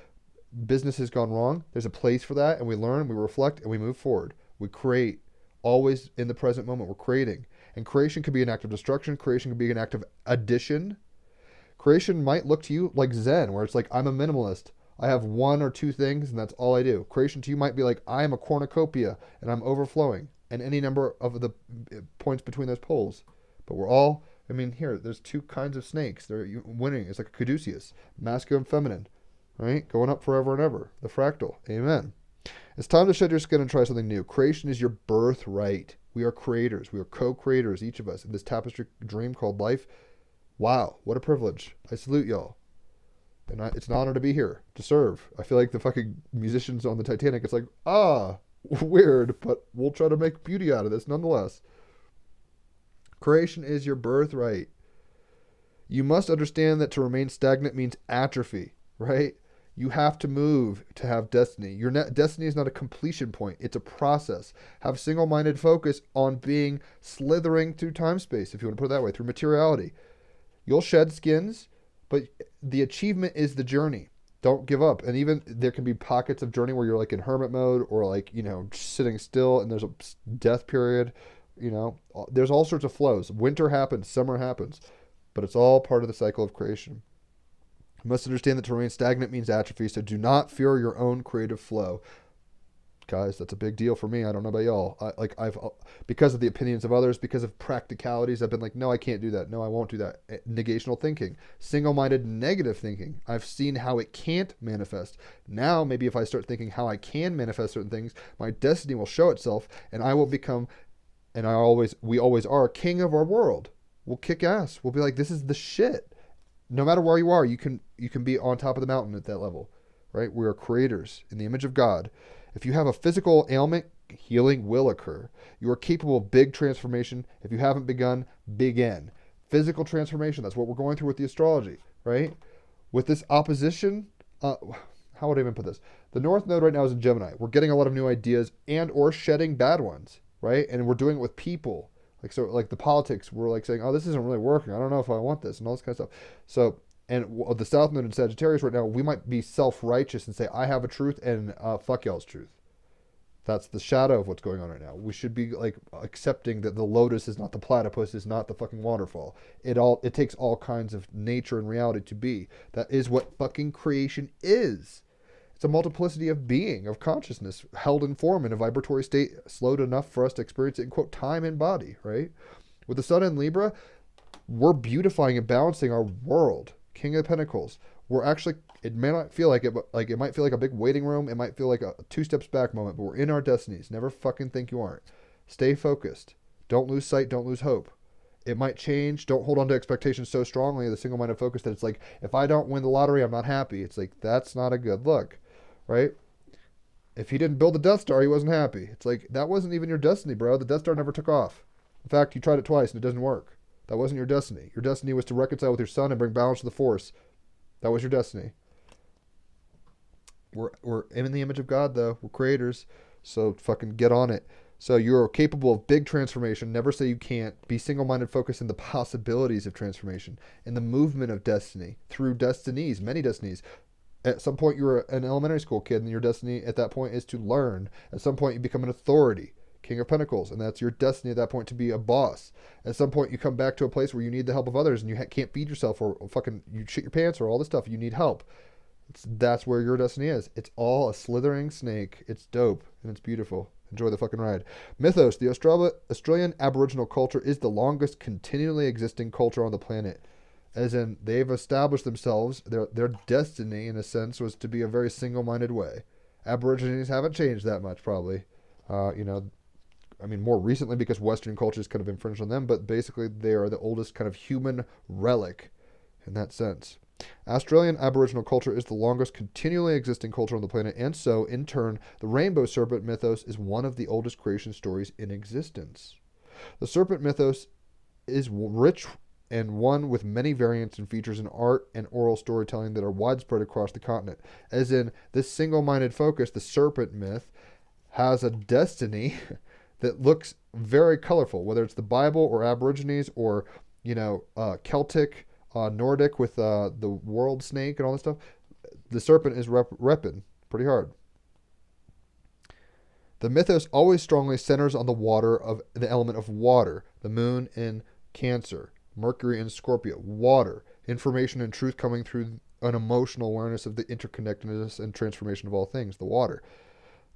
[SPEAKER 1] business has gone wrong. There's a place for that, and we learn, we reflect, and we move forward. We create, always in the present moment. We're creating. And creation can be an act of destruction. Creation can be an act of addition. Creation might look to you like Zen, where it's like, I'm a minimalist. I have one or two things, and that's all I do. Creation to you might be like, I am a cornucopia, and I'm overflowing, and any number of the points between those poles. But we're all, I mean, here, there's two kinds of snakes. They're winning. It's like a caduceus, masculine, feminine, right? Going up forever and ever. The fractal. Amen. It's time to shed your skin and try something new. Creation is your birthright. We are creators. We are co-creators, each of us, in this tapestry dream called life. Wow, what a privilege. I salute y'all. And it's an honor to be here, to serve. I feel like the fucking musicians on the Titanic. It's like, weird, but we'll try to make beauty out of this nonetheless. Creation is your birthright. You must understand that to remain stagnant means atrophy, right? You have to move to have destiny. Your destiny is not a completion point. It's a process. Have single-minded focus on being slithering through time-space, if you want to put it that way, through materiality. You'll shed skins, but the achievement is the journey. Don't give up. And even there can be pockets of journey where you're like in hermit mode or like, sitting still and there's a death period. There's all sorts of flows. Winter happens, summer happens, but it's all part of the cycle of creation. You must understand that to remain stagnant means atrophy, so do not fear your own creative flow. Guys, that's a big deal for me. I don't know about y'all. I've because of the opinions of others, because of practicalities, I've been like, no, I can't do that. No, I won't do that. Negational thinking, single-minded negative thinking. I've seen how it can't manifest. Now, maybe if I start thinking how I can manifest certain things, my destiny will show itself, and I will become, and we always are, king of our world. We'll kick ass. We'll be like, this is the shit. No matter where you are, you can be on top of the mountain at that level, right? We are creators in the image of God. If you have a physical ailment, healing will occur. You are capable of big transformation. If you haven't begun, begin. Physical transformation, that's what we're going through with the astrology, right? With this opposition, how would I even put this? The North Node right now is in Gemini. We're getting a lot of new ideas and or shedding bad ones, right? And we're doing it with people. Like the politics, we're like saying, oh, this isn't really working. I don't know if I want this and all this kind of stuff. So, and the South Node in Sagittarius right now, we might be self-righteous and say, I have a truth and fuck y'all's truth. That's the shadow of what's going on right now. We should be like accepting that the lotus is not the platypus, is not the fucking waterfall. It takes all kinds of nature and reality to be. That is what fucking creation is. It's a multiplicity of being, of consciousness, held in form in a vibratory state, slowed enough for us to experience it in, quote, time and body, right? With the sun in Libra, we're beautifying and balancing our world. King of Pentacles. We're actually, it may not feel like it, but like it might feel like a big waiting room. It might feel like a 2 steps back moment, but we're in our destinies. Never fucking think you aren't. Stay focused. Don't lose sight. Don't lose hope. It might change. Don't hold on to expectations so strongly, the single-minded focus that it's like, if I don't win the lottery, I'm not happy. It's like, that's not a good look. Right? If he didn't build the Death Star, he wasn't happy. It's like, that wasn't even your destiny, bro. The Death Star never took off. In fact, you tried it twice and it doesn't work. That wasn't your destiny. Your destiny was to reconcile with your son and bring balance to the Force. That was your destiny. We're in the image of God, though. We're creators. So fucking get on it. So you're capable of big transformation. Never say you can't. Be single-minded, focus in the possibilities of transformation, in the movement of destiny, through destinies, many destinies. At some point, you're an elementary school kid, and your destiny at that point is to learn. At some point, you become an authority, King of Pentacles, and that's your destiny at that point, to be a boss. At some point, you come back to a place where you need the help of others, and you can't feed yourself, or fucking you shit your pants, or all this stuff. You need help. That's where your destiny is. It's all a slithering snake. It's dope, and it's beautiful. Enjoy the fucking ride. Mythos. The Australian Aboriginal culture is the longest continually existing culture on the planet. as in they've established themselves. Their destiny, in a sense, was to be a very single-minded way. Aborigines haven't changed that much, probably. I mean, more recently because Western cultures kind of infringed on them, but basically they are the oldest kind of human relic in that sense. Australian Aboriginal culture is the longest continually existing culture on the planet, and so, in turn, the rainbow serpent mythos is one of the oldest creation stories in existence. The serpent mythos is rich and one with many variants and features in art and oral storytelling that are widespread across the continent. As in, this single-minded focus, the serpent myth, has a destiny that looks very colorful, whether it's the Bible or Aborigines or, Celtic, Nordic with the world snake and all this stuff. The serpent is repping pretty hard. The mythos always strongly centers on the element of water, the moon in Cancer, Mercury in Scorpio, water, information and truth coming through an emotional awareness of the interconnectedness and transformation of all things, the water.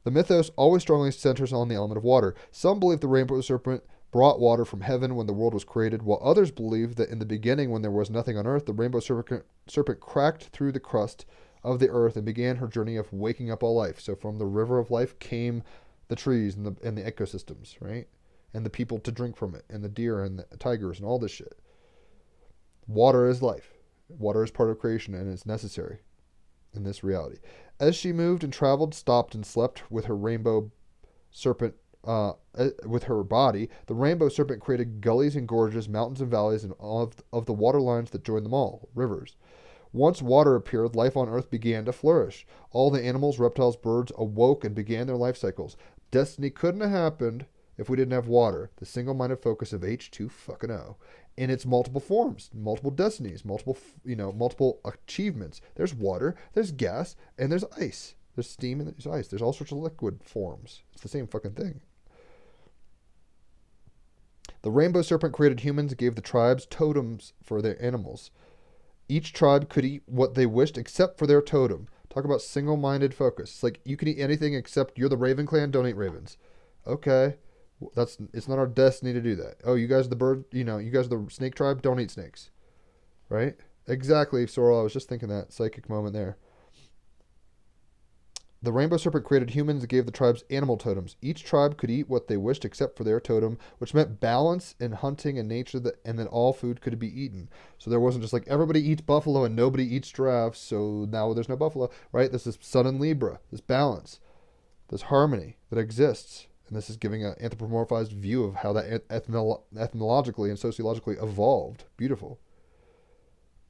[SPEAKER 1] The mythos always strongly centers on the element of water. Some believe the rainbow serpent brought water from heaven when the world was created, while others believe that in the beginning, when there was nothing on earth, the rainbow serpent cracked through the crust of the earth and began her journey of waking up all life. So from the river of life came the trees and the ecosystems, right? And the people to drink from it, and the deer and the tigers and all this shit. Water is life. Water is part of creation and it's necessary in this reality. As she moved and traveled, stopped and slept with her rainbow serpent, with her body, the rainbow serpent created gullies and gorges, mountains and valleys, and all of the water lines that join them all, rivers. Once water appeared, life on earth began to flourish. All the animals, reptiles, birds awoke and began their life cycles. Destiny couldn't have happened if we didn't have water, the single-minded focus of H2 fucking O, in its multiple forms, multiple destinies, multiple achievements. There's water, there's gas, and there's ice. There's steam and there's ice. There's all sorts of liquid forms. It's the same fucking thing. The rainbow serpent created humans and gave the tribes totems for their animals. Each tribe could eat what they wished except for their totem. Talk about single-minded focus. It's like you can eat anything except you're the Raven clan, don't eat ravens. Okay. It's not our destiny to do that. Oh, you guys are the bird, you guys are the snake tribe, don't eat snakes. Right? Exactly, Sorrel. I was just thinking that psychic moment there. The rainbow serpent created humans and gave the tribes animal totems. Each tribe could eat what they wished except for their totem, which meant balance in hunting and nature, and that all food could be eaten. So there wasn't just like everybody eats buffalo and nobody eats giraffes, so now there's no buffalo, right? This is Sun and Libra, this balance, this harmony that exists. And this is giving an anthropomorphized view of how that ethnologically and sociologically evolved. Beautiful.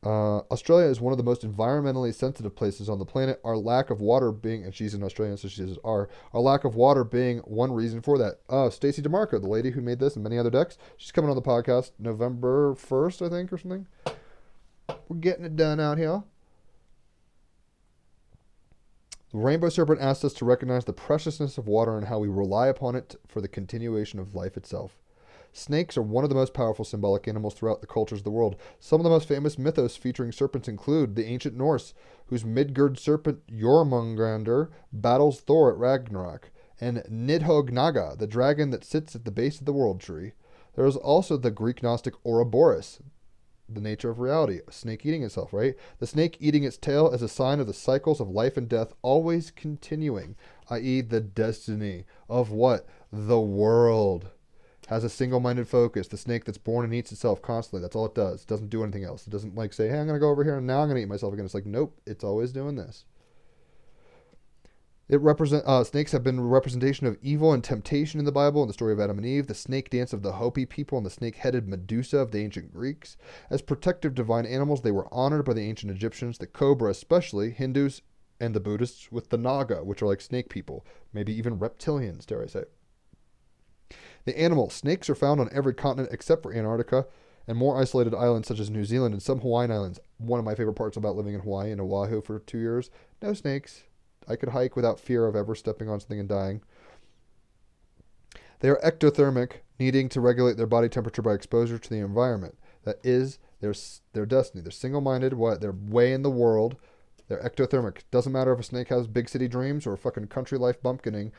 [SPEAKER 1] Australia is one of the most environmentally sensitive places on the planet. Our lack of water being, and she's an Australian, so she says our lack of water being one reason for that. Stacey DeMarco, the lady who made this and many other decks, she's coming on the podcast November 1st, I think, or something. We're getting it done out here. The rainbow serpent asks us to recognize the preciousness of water and how we rely upon it for the continuation of life itself. Snakes are one of the most powerful symbolic animals throughout the cultures of the world. Some of the most famous mythos featuring serpents include the ancient Norse, whose Midgard serpent Jormungandr battles Thor at Ragnarok, and Nidhogg Naga, the dragon that sits at the base of the world tree. There is also the Greek Gnostic Ouroboros, the nature of reality, a snake eating itself, right? The snake eating its tail as a sign of the cycles of life and death always continuing, i.e. the destiny of what? The world. Has a single-minded focus. The snake that's born and eats itself constantly. That's all it does. It doesn't do anything else. It doesn't like say, hey, I'm going to go over here and now I'm going to eat myself again. It's like, nope, it's always doing this. Snakes have been a representation of evil and temptation in the Bible and the story of Adam and Eve, the snake dance of the Hopi people and the snake-headed Medusa of the ancient Greeks. As protective divine animals, they were honored by the ancient Egyptians, the cobra especially, Hindus, and the Buddhists with the Naga, which are like snake people, maybe even reptilians, dare I say. The animal, snakes are found on every continent except for Antarctica and more isolated islands such as New Zealand and some Hawaiian islands. One of my favorite parts about living in Hawaii and Oahu for 2 years, no snakes. I could hike without fear of ever stepping on something and dying. They are ectothermic, needing to regulate their body temperature by exposure to the environment. That is their destiny. They're single-minded. They're way in the world. They're ectothermic. Doesn't matter if a snake has big city dreams or fucking country life bumpkining.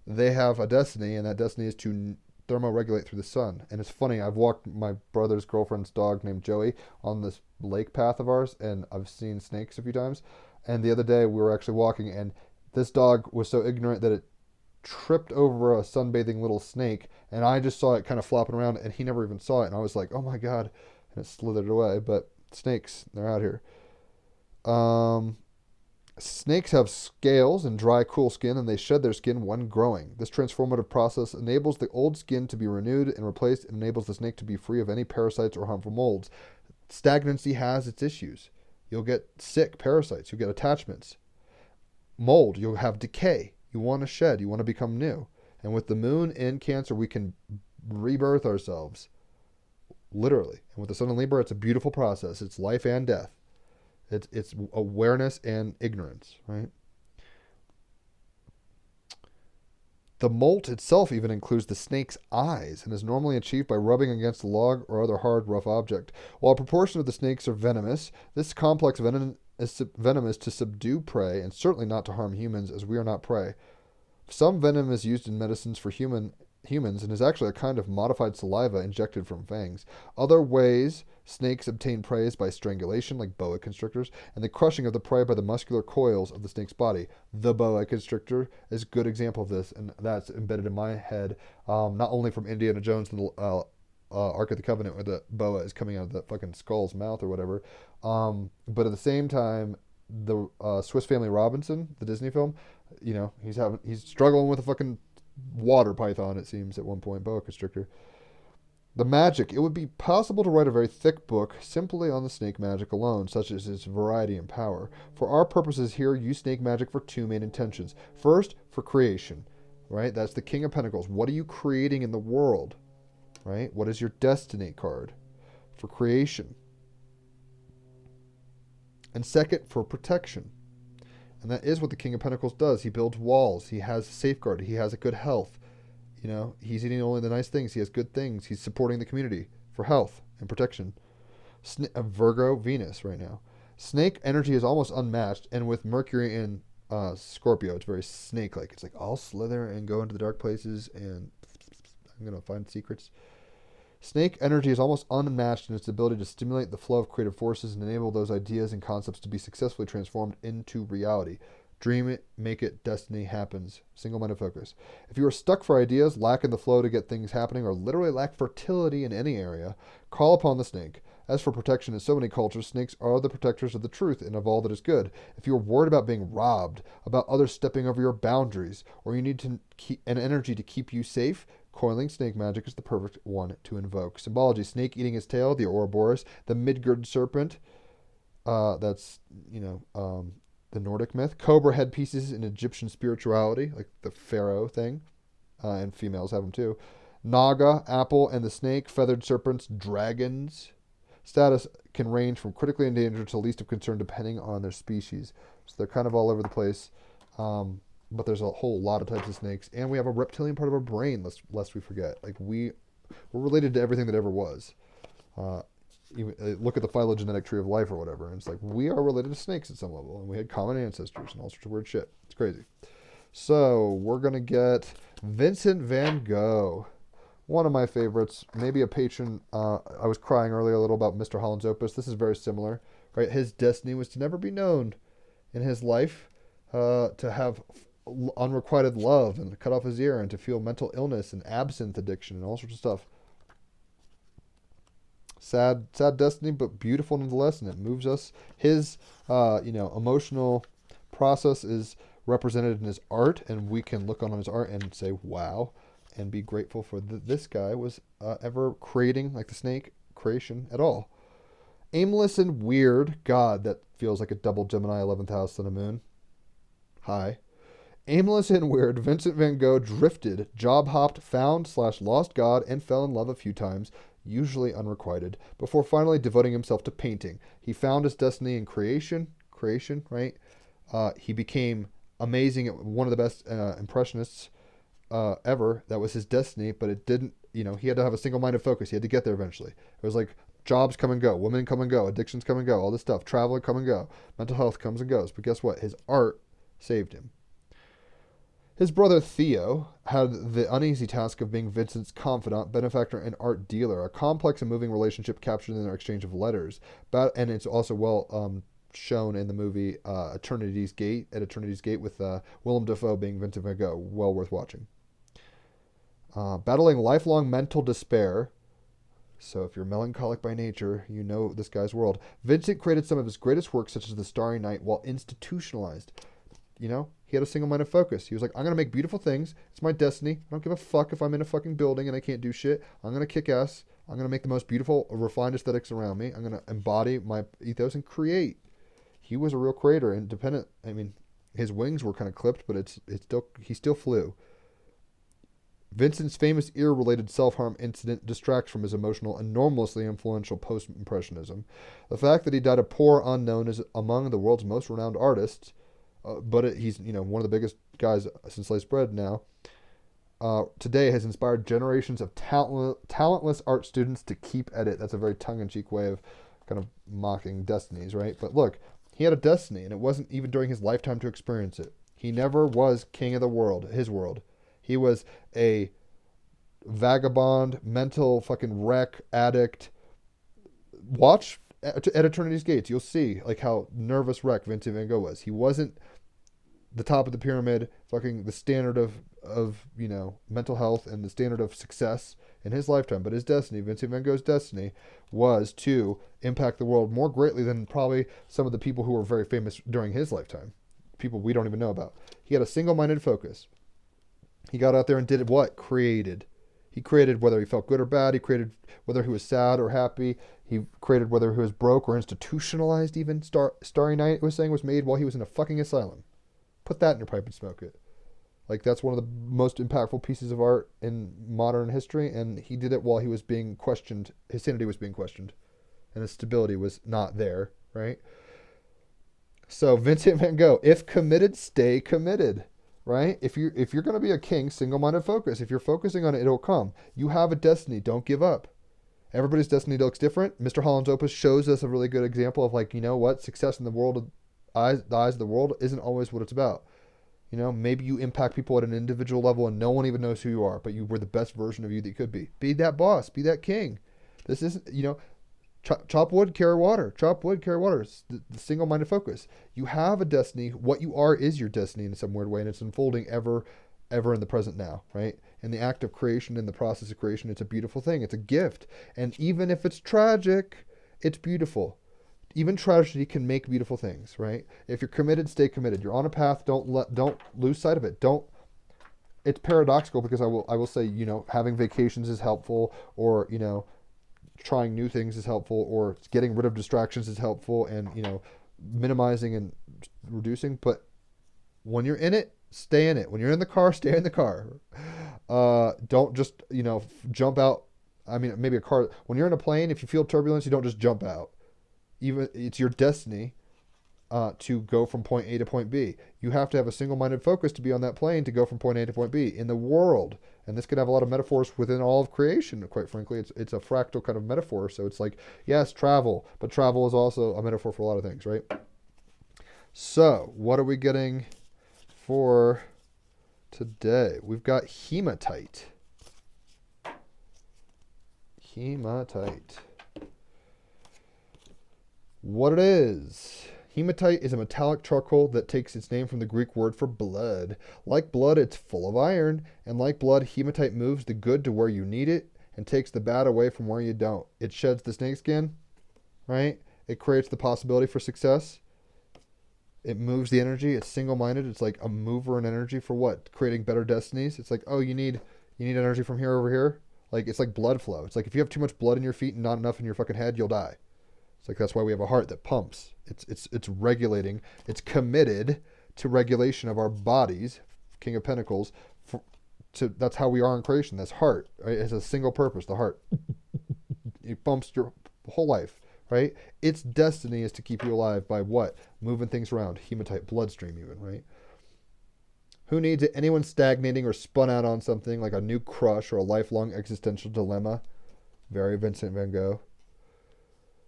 [SPEAKER 1] They have a destiny, and that destiny is to thermoregulate through the sun. And it's funny, I've walked my brother's girlfriend's dog named Joey on this lake path of ours, and I've seen snakes a few times. And the other day we were actually walking, and this dog was so ignorant that it tripped over a sunbathing little snake, and I just saw it kind of flopping around, and he never even saw it. And I was like, oh my God. And it slithered away. But snakes, they're out here. Snakes have scales and dry, cool skin, and they shed their skin when growing. This transformative process enables the old skin to be renewed and replaced, and enables the snake to be free of any parasites or harmful molds. Stagnancy has its issues. You'll get sick parasites. You'll get attachments. Mold. You'll have decay. You want to shed. You want to become new. And with the moon in Cancer, we can rebirth ourselves. Literally. And with the sun in Libra, it's a beautiful process. It's life and death. It's awareness and ignorance, right? The molt itself even includes the snake's eyes and is normally achieved by rubbing against a log or other hard, rough object. While a proportion of the snakes are venomous, this complex venom is venomous to subdue prey and certainly not to harm humans, as we are not prey. Some venom is used in medicines for humans and is actually a kind of modified saliva injected from fangs. Other ways snakes obtain prey is by strangulation, like boa constrictors, and the crushing of the prey by the muscular coils of the snake's body. The boa constrictor is a good example of this, and that's embedded in my head, not only from Indiana Jones and the Ark of the Covenant, where the boa is coming out of the fucking skull's mouth or whatever, but at the same time, the Swiss Family Robinson, the Disney film, he's struggling with a fucking water python, it seems, at one point, boa constrictor. The magic. It would be possible to write a very thick book simply on the snake magic alone, such as its variety and power. For our purposes here, use snake magic for two main intentions. First, for creation, right? That's the King of Pentacles. What are you creating in the world, right? What is your destiny card? For creation. And second, for protection. And that is what the King of Pentacles does. He builds walls. He has safeguard. He has a good health. He's eating only the nice things. He has good things. He's supporting the community for health and protection. Virgo, Venus right now. Snake energy is almost unmatched. And with Mercury in Scorpio, it's very snake-like. It's like, I'll slither and go into the dark places and I'm going to find secrets. Snake energy is almost unmatched in its ability to stimulate the flow of creative forces and enable those ideas and concepts to be successfully transformed into reality. Dream it, make it, destiny happens. Single-minded focus. If you are stuck for ideas, lack in the flow to get things happening, or literally lack fertility in any area, call upon the snake. As for protection, in so many cultures, snakes are the protectors of the truth and of all that is good. If you are worried about being robbed, about others stepping over your boundaries, or you need to keep an energy to keep you safe, coiling snake magic is the perfect one to invoke. Symbology: snake eating his tail, the Ouroboros, the Midgard serpent. That's the Nordic myth. Cobra headpieces in Egyptian spirituality, like the pharaoh thing, and females have them too. Naga, apple, and the snake, feathered serpents, dragons. Status can range from critically endangered to least of concern depending on their species. So they're kind of all over the place. But there's a whole lot of types of snakes, and we have a reptilian part of our brain, lest we forget. Like we're related to everything that ever was. Look at the phylogenetic tree of life or whatever, and it's like we are related to snakes at some level, and we had common ancestors and all sorts of weird shit. It's crazy. So we're gonna get Vincent van Gogh, one of my favorites. Maybe a patron. I was crying earlier a little about Mr. Holland's Opus. This is very similar, right? His destiny was to never be known in his life, to have unrequited love and to cut off his ear and to feel mental illness and absinthe addiction and all sorts of stuff. Sad destiny, but beautiful nonetheless, and it moves us. His emotional process is represented in his art, and we can look on his art and say wow and be grateful for this guy was ever creating, like the snake, creation at all. Aimless and weird. God, that feels like a double Gemini 11th house on a moon. Hi. Aimless and weird, Vincent van Gogh drifted, job-hopped, found/lost God, and fell in love a few times, usually unrequited, before finally devoting himself to painting. He found his destiny in creation, right? He became amazing, one of the best impressionists ever. That was his destiny, but it didn't, he had to have a single-minded focus. He had to get there eventually. It was like jobs come and go, women come and go, addictions come and go, all this stuff, traveling come and go, mental health comes and goes. But guess what? His art saved him. His brother Theo had the uneasy task of being Vincent's confidant, benefactor, and art dealer, a complex and moving relationship captured in their exchange of letters. And it's also well shown in the movie Eternity's Gate, with Willem Dafoe being Vincent van Gogh. Well worth watching. Battling lifelong mental despair. So if you're melancholic by nature, you know this guy's world. Vincent created some of his greatest works, such as The Starry Night, while institutionalized. You know, he had a single-minded focus. He was like, I'm going to make beautiful things. It's my destiny. I don't give a fuck if I'm in a fucking building and I can't do shit. I'm going to kick ass. I'm going to make the most beautiful, refined aesthetics around me. I'm going to embody my ethos and create. He was a real creator, independent. I mean, his wings were kind of clipped, but he still flew. Vincent's famous ear-related self-harm incident distracts from his emotional, enormously influential post-impressionism. The fact that he died a poor unknown is among the world's most renowned artists, but he's one of the biggest guys since sliced bread now. Today has inspired generations of talentless art students to keep at it. That's a very tongue-in-cheek way of kind of mocking destinies, right? But look, he had a destiny, and it wasn't even during his lifetime to experience it. He never was king of the world, his world. He was a vagabond, mental fucking wreck, addict. Watch at Eternity's Gates. You'll see like how nervous wreck Vincent van Gogh was. He wasn't the top of the pyramid, fucking the standard of mental health and the standard of success in his lifetime. But his destiny, Vincent van Gogh's destiny, was to impact the world more greatly than probably some of the people who were very famous during his lifetime. People we don't even know about. He had a single-minded focus. He got out there and did what? Created. He created whether he felt good or bad. He created whether he was sad or happy. He created whether he was broke or institutionalized even. Starry Night was made while he was in a fucking asylum. Put that in your pipe and smoke it. Like, that's one of the most impactful pieces of art in modern history, and he did it while he was being questioned. His sanity was being questioned, and his stability was not there, right? So Vincent van Gogh, if committed, stay committed. Right? If you're going to be a king, single-minded focus. If you're focusing on it, it'll come. You have a destiny. Don't give up. Everybody's destiny looks different. Mr. Holland's Opus shows us a really good example of, like, you know what? Success in the world, the eyes of the world isn't always what it's about. You know, maybe you impact people at an individual level and no one even knows who you are, but you were the best version of you that you could be. Be that boss. Be that king. This isn't, chop wood, carry water. Chop wood, carry water. It's the single-minded focus. You have a destiny. What you are is your destiny in some weird way, and it's unfolding ever in the present now, right? In the act of creation, in the process of creation, it's a beautiful thing. It's a gift. And even if it's tragic, it's beautiful. Even tragedy can make beautiful things, right? If you're committed, stay committed. You're on a path. Don't lose sight of it. It's paradoxical because I will say, having vacations is helpful, or, trying new things is helpful, or getting rid of distractions is helpful, and minimizing and reducing. But when you're in it, stay in it. When you're in the car, stay in the car. Don't just jump out. I mean, maybe a car. When you're in a plane, if you feel turbulence, you don't just jump out. Even it's your destiny to go from point A to point B. You have to have a single-minded focus to be on that plane to go from point A to point B in the world. And this could have a lot of metaphors within all of creation, quite frankly. It's a fractal kind of metaphor. So it's like, yes, travel, but travel is also a metaphor for a lot of things, right? So what are we getting for today? We've got hematite. Hematite. What it is. Hematite is a metallic charcoal that takes its name from the Greek word for blood. Like blood, it's full of iron, and like blood, hematite moves the good to where you need it and takes the bad away from where you don't. It sheds the snakeskin, right? It creates the possibility for success. It moves the energy. It's single-minded. It's like a mover in energy for what? Creating better destinies. It's like, oh, you need energy from here over here. Like, it's like blood flow. It's like if you have too much blood in your feet and not enough in your fucking head, you'll die. It's like that's why we have a heart that pumps. It's regulating. It's committed to regulation of our bodies. King of Pentacles. That's how we are in creation. That's heart. Right? It has a single purpose. The heart. It pumps your whole life. Right? Its destiny is to keep you alive by what? Moving things around. Hematite, bloodstream even. Right? Who needs it? Anyone stagnating or spun out on something like a new crush or a lifelong existential dilemma? Very Vincent van Gogh.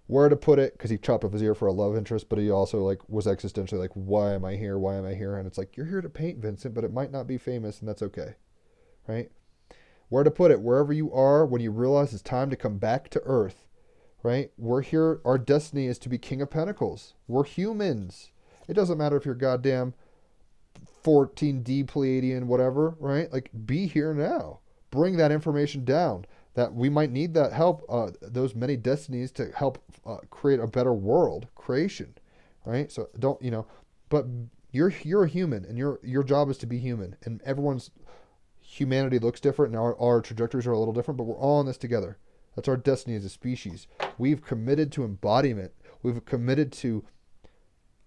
[SPEAKER 1] where to put it, because he chopped off his ear for a love interest, but he also like was existentially like, why am I here? Why am I here? And it's like, you're here to paint, Vincent, but it might not be famous, and that's okay, right? Where to put it, wherever you are, when you realize it's time to come back to Earth, right? We're here. Our destiny is to be King of Pentacles. We're humans. It doesn't matter if you're goddamn 14D Pleiadian, whatever, right? Like, be here now. Bring that information down. That we might need that help, those many destinies to help create a better world, creation, right? So don't, but you're a human, and your job is to be human, and everyone's humanity looks different, and our trajectories are a little different, but we're all in this together. That's our destiny as a species. We've committed to embodiment. We've committed to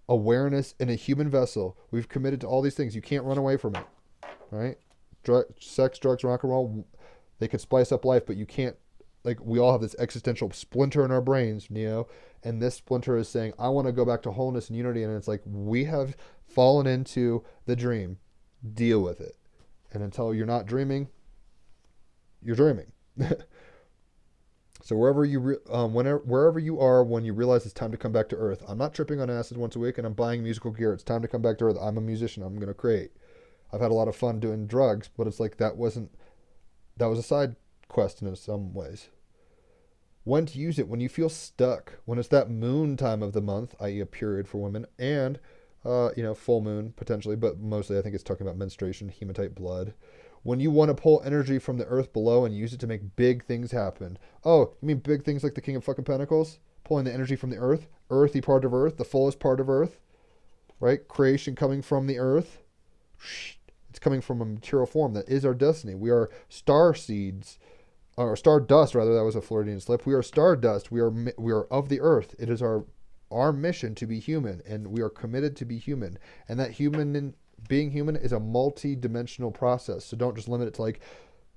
[SPEAKER 1] awareness in a human vessel. We've committed to all these things. You can't run away from it, right? Sex, drugs, rock and roll, they could spice up life, but you can't, like, we all have this existential splinter in our brains, Neo, and this splinter is saying, I want to go back to wholeness and unity, and it's like, we have fallen into the dream. Deal with it. And until you're not dreaming, you're dreaming. So wherever you are when you realize it's time to come back to Earth. I'm not tripping on acid once a week, and I'm buying musical gear. It's time to come back to Earth. I'm a musician. I'm going to create. I've had a lot of fun doing drugs, but it's like that was a side quest in some ways. When to use it, when you feel stuck, when it's that moon time of the month, i.e. a period for women, and full moon potentially, but mostly I think it's talking about menstruation, hematite blood. When you want to pull energy from the earth below and use it to make big things happen. Oh, you mean big things like the King of fucking Pentacles? Pulling the energy from the earth, earthy part of earth, the fullest part of earth, right? Creation coming from the earth. It's coming from a material form that is our destiny. We are star seeds, or star dust rather. That was a Floridian slip. We are star dust. We are of the earth. It is our mission to be human, and we are committed to be human. And that being human is a multi-dimensional process. So don't just limit it to like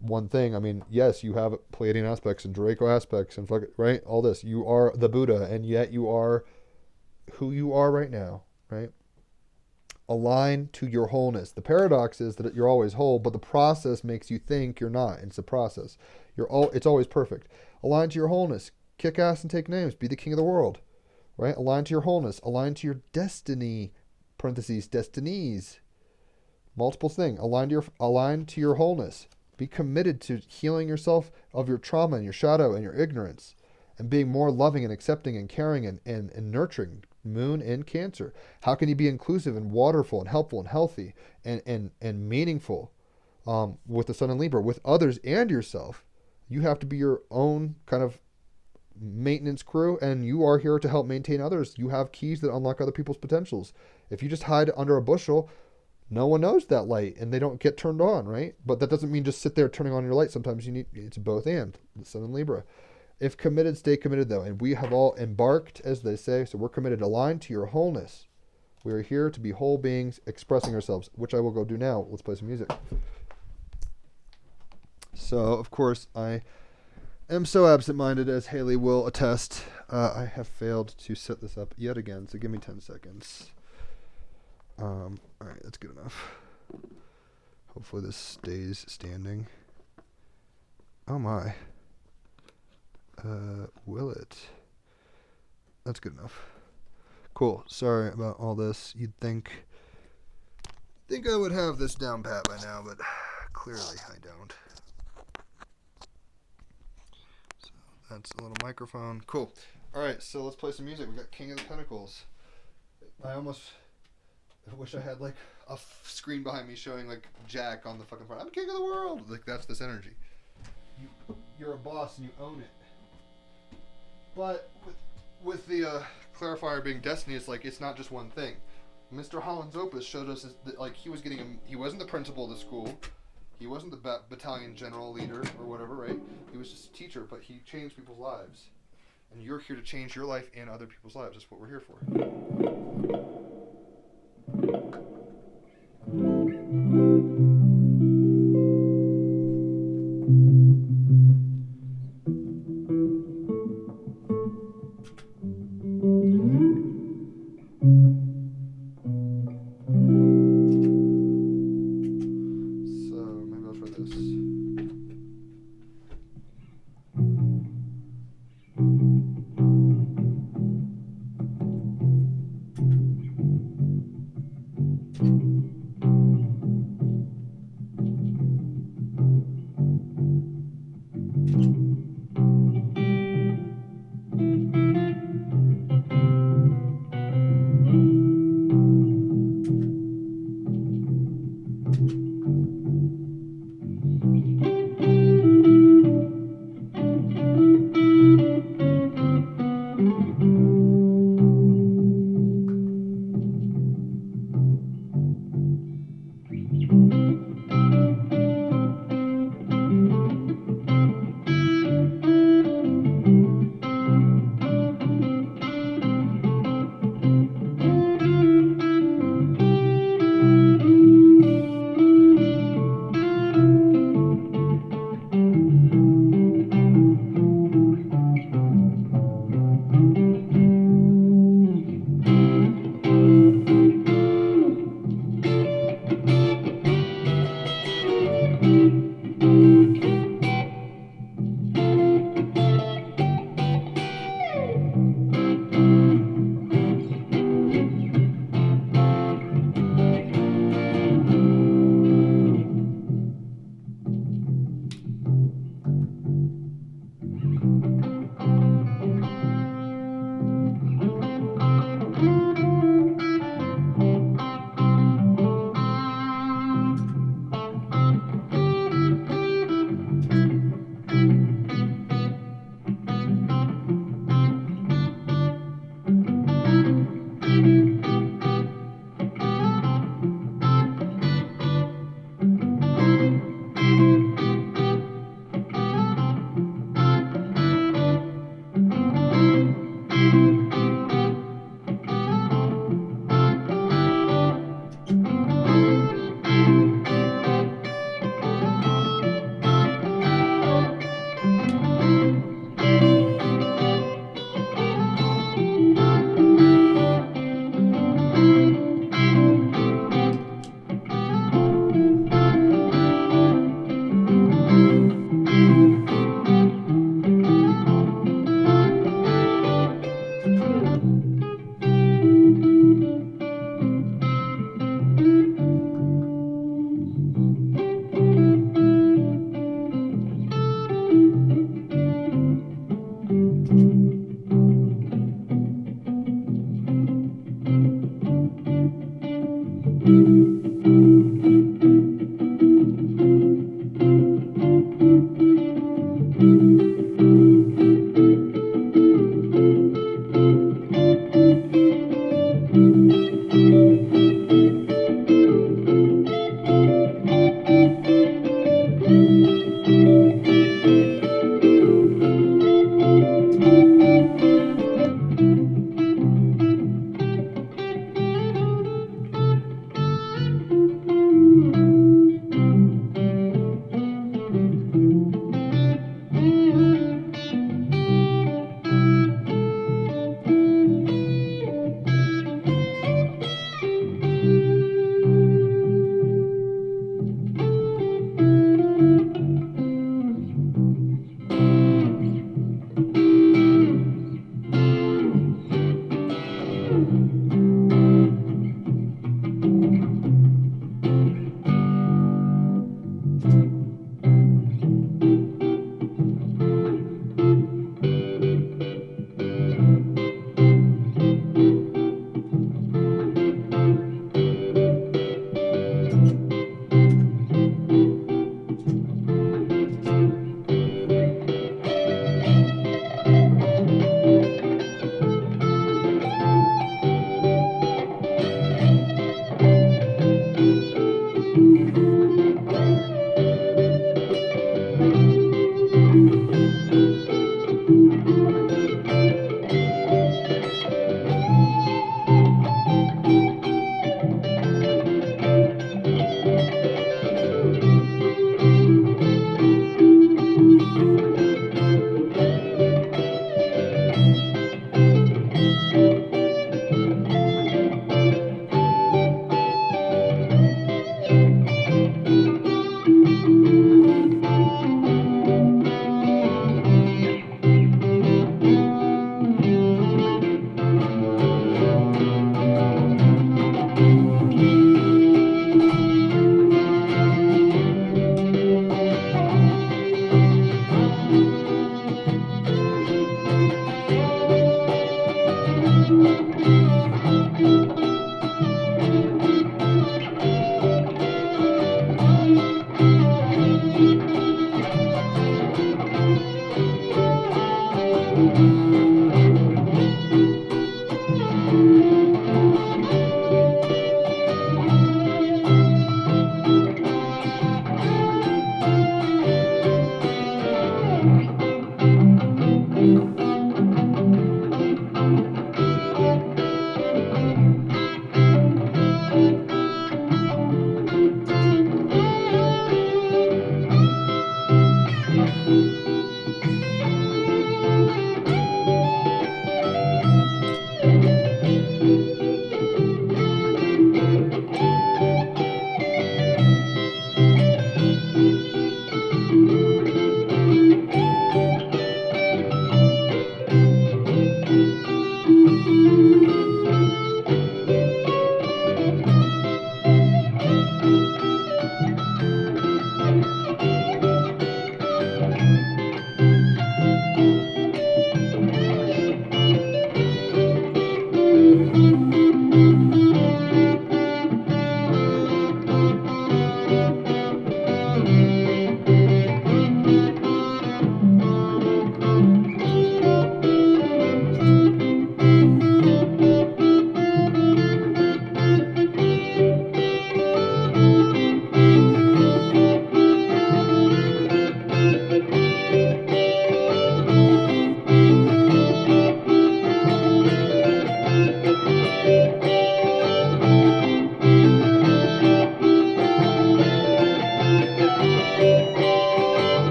[SPEAKER 1] one thing. I mean, yes, you have Pleiadian aspects and Draco aspects and right, all this. You are the Buddha, and yet you are who you are right now, right? Align to your wholeness. The paradox is that you're always whole, but the process makes you think you're not. It's a process. It's always perfect. Align to your wholeness. Kick ass and take names. Be the king of the world, right? Align to your wholeness. Align to your destiny. Parentheses, destinies. Multiple thing. Align to your wholeness. Be committed to healing yourself of your trauma and your shadow and your ignorance, and being more loving and accepting and caring and nurturing. Moon and Cancer. How can you be inclusive and waterful and helpful and healthy and meaningful with the Sun and Libra, with others and yourself? You have to be your own kind of maintenance crew, and you are here to help maintain others. You have keys that unlock other people's potentials. If you just hide under a bushel, no one knows that light and they don't get turned on, right? But that doesn't mean just sit there turning on your light. Sometimes it's both and, the Sun and Libra. If committed, stay committed, though. And we have all embarked, as they say, so we're committed. Aligned to your wholeness. We are here to be whole beings expressing ourselves, which I will go do now. Let's play some music. So, of course, I am so absent-minded, as Haley will attest. I have failed to set this up yet again, so give me 10 seconds. All right, that's good enough. Hopefully this stays standing. Oh, my. Will it? That's good enough. Cool. Sorry about all this. You'd think I would have this down pat by now, but clearly I don't. So that's a little microphone. Cool. Alright, so let's play some music. We got King of the Pentacles. I wish I had like a screen behind me showing like Jack on the fucking front. I'm king of the world. Like, that's this energy. You're a boss and you own it. But with the clarifier being destiny, it's like it's not just one thing. Mr. Holland's Opus showed us that, like, he wasn't the principal of the school, he wasn't the battalion general leader or whatever, right? He was just a teacher, but he changed people's lives, and you're here to change your life and other people's lives. That's what we're here for.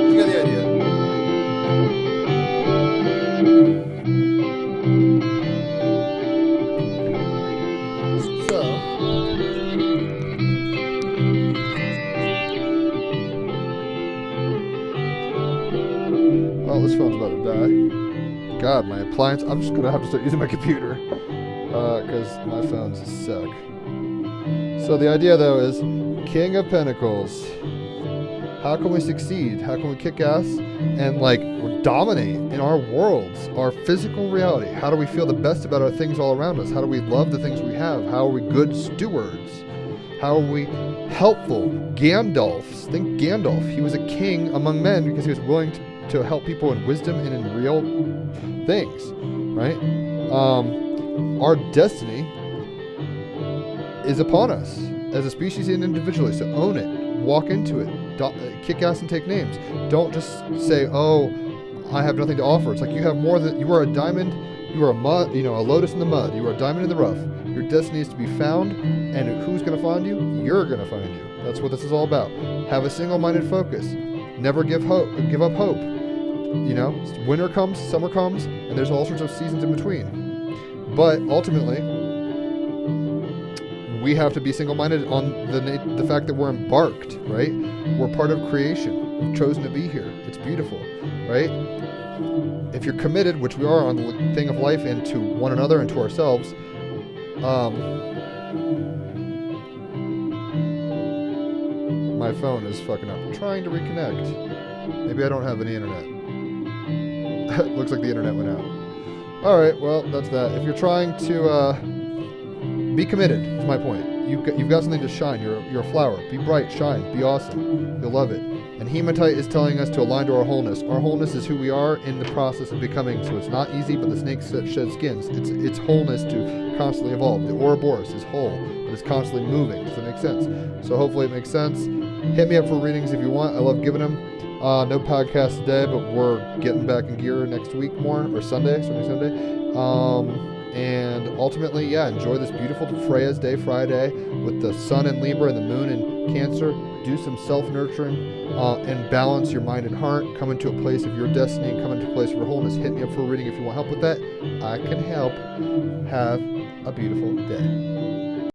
[SPEAKER 1] You got the idea. So, well, this phone's about to die. God, my appliance. I'm just gonna have to start using my computer because my phones suck. So the idea, though, is King of Pentacles. How can we succeed? How can we kick ass and dominate in our worlds, our physical reality? How do we feel the best about our things all around us? How do we love the things we have? How are we good stewards? How are we helpful? Gandalf. Think Gandalf. He was a king among men because he was willing to help people in wisdom and in real things, right? Our destiny is upon us as a species and individually, so own it. Walk into it. Kick ass and take names. Don't just say, "Oh, I have nothing to offer." It's like you have more than you are a diamond. You are a lotus in the mud. You are a diamond in the rough. Your destiny is to be found, and who's going to find you? You're going to find you. That's what this is all about. Have a single-minded focus. Never give up hope. Winter comes, summer comes, and there's all sorts of seasons in between. But ultimately, we have to be single-minded on the fact that we're embarked, right? We're part of creation. We've chosen to be here. It's beautiful, right? If you're committed, which we are on the thing of life and to one another and to ourselves, my phone is fucking up. I'm trying to reconnect. Maybe I don't have any internet. Looks like the internet went out. All right, well, that's that. If you're trying to be committed, is my point. You've got something to shine. You're a flower. Be bright, shine, be awesome. You'll love it. And hematite is telling us to align to our wholeness. Our wholeness is who we are in the process of becoming. So it's not easy, but the snake sheds skins. It's wholeness to constantly evolve. The Ouroboros is whole, but it's constantly moving. Does that make sense? So hopefully it makes sense. Hit me up for readings if you want. I love giving them. No podcast today, but we're getting back in gear next week more, or Sunday. And ultimately, enjoy this beautiful Freya's Day Friday with the sun in Libra and the moon in Cancer. Do some self-nurturing and balance your mind and heart. Come into a place of your destiny and come into a place of your wholeness. Hit me up for a reading if you want help with that. I can help. Have a beautiful day.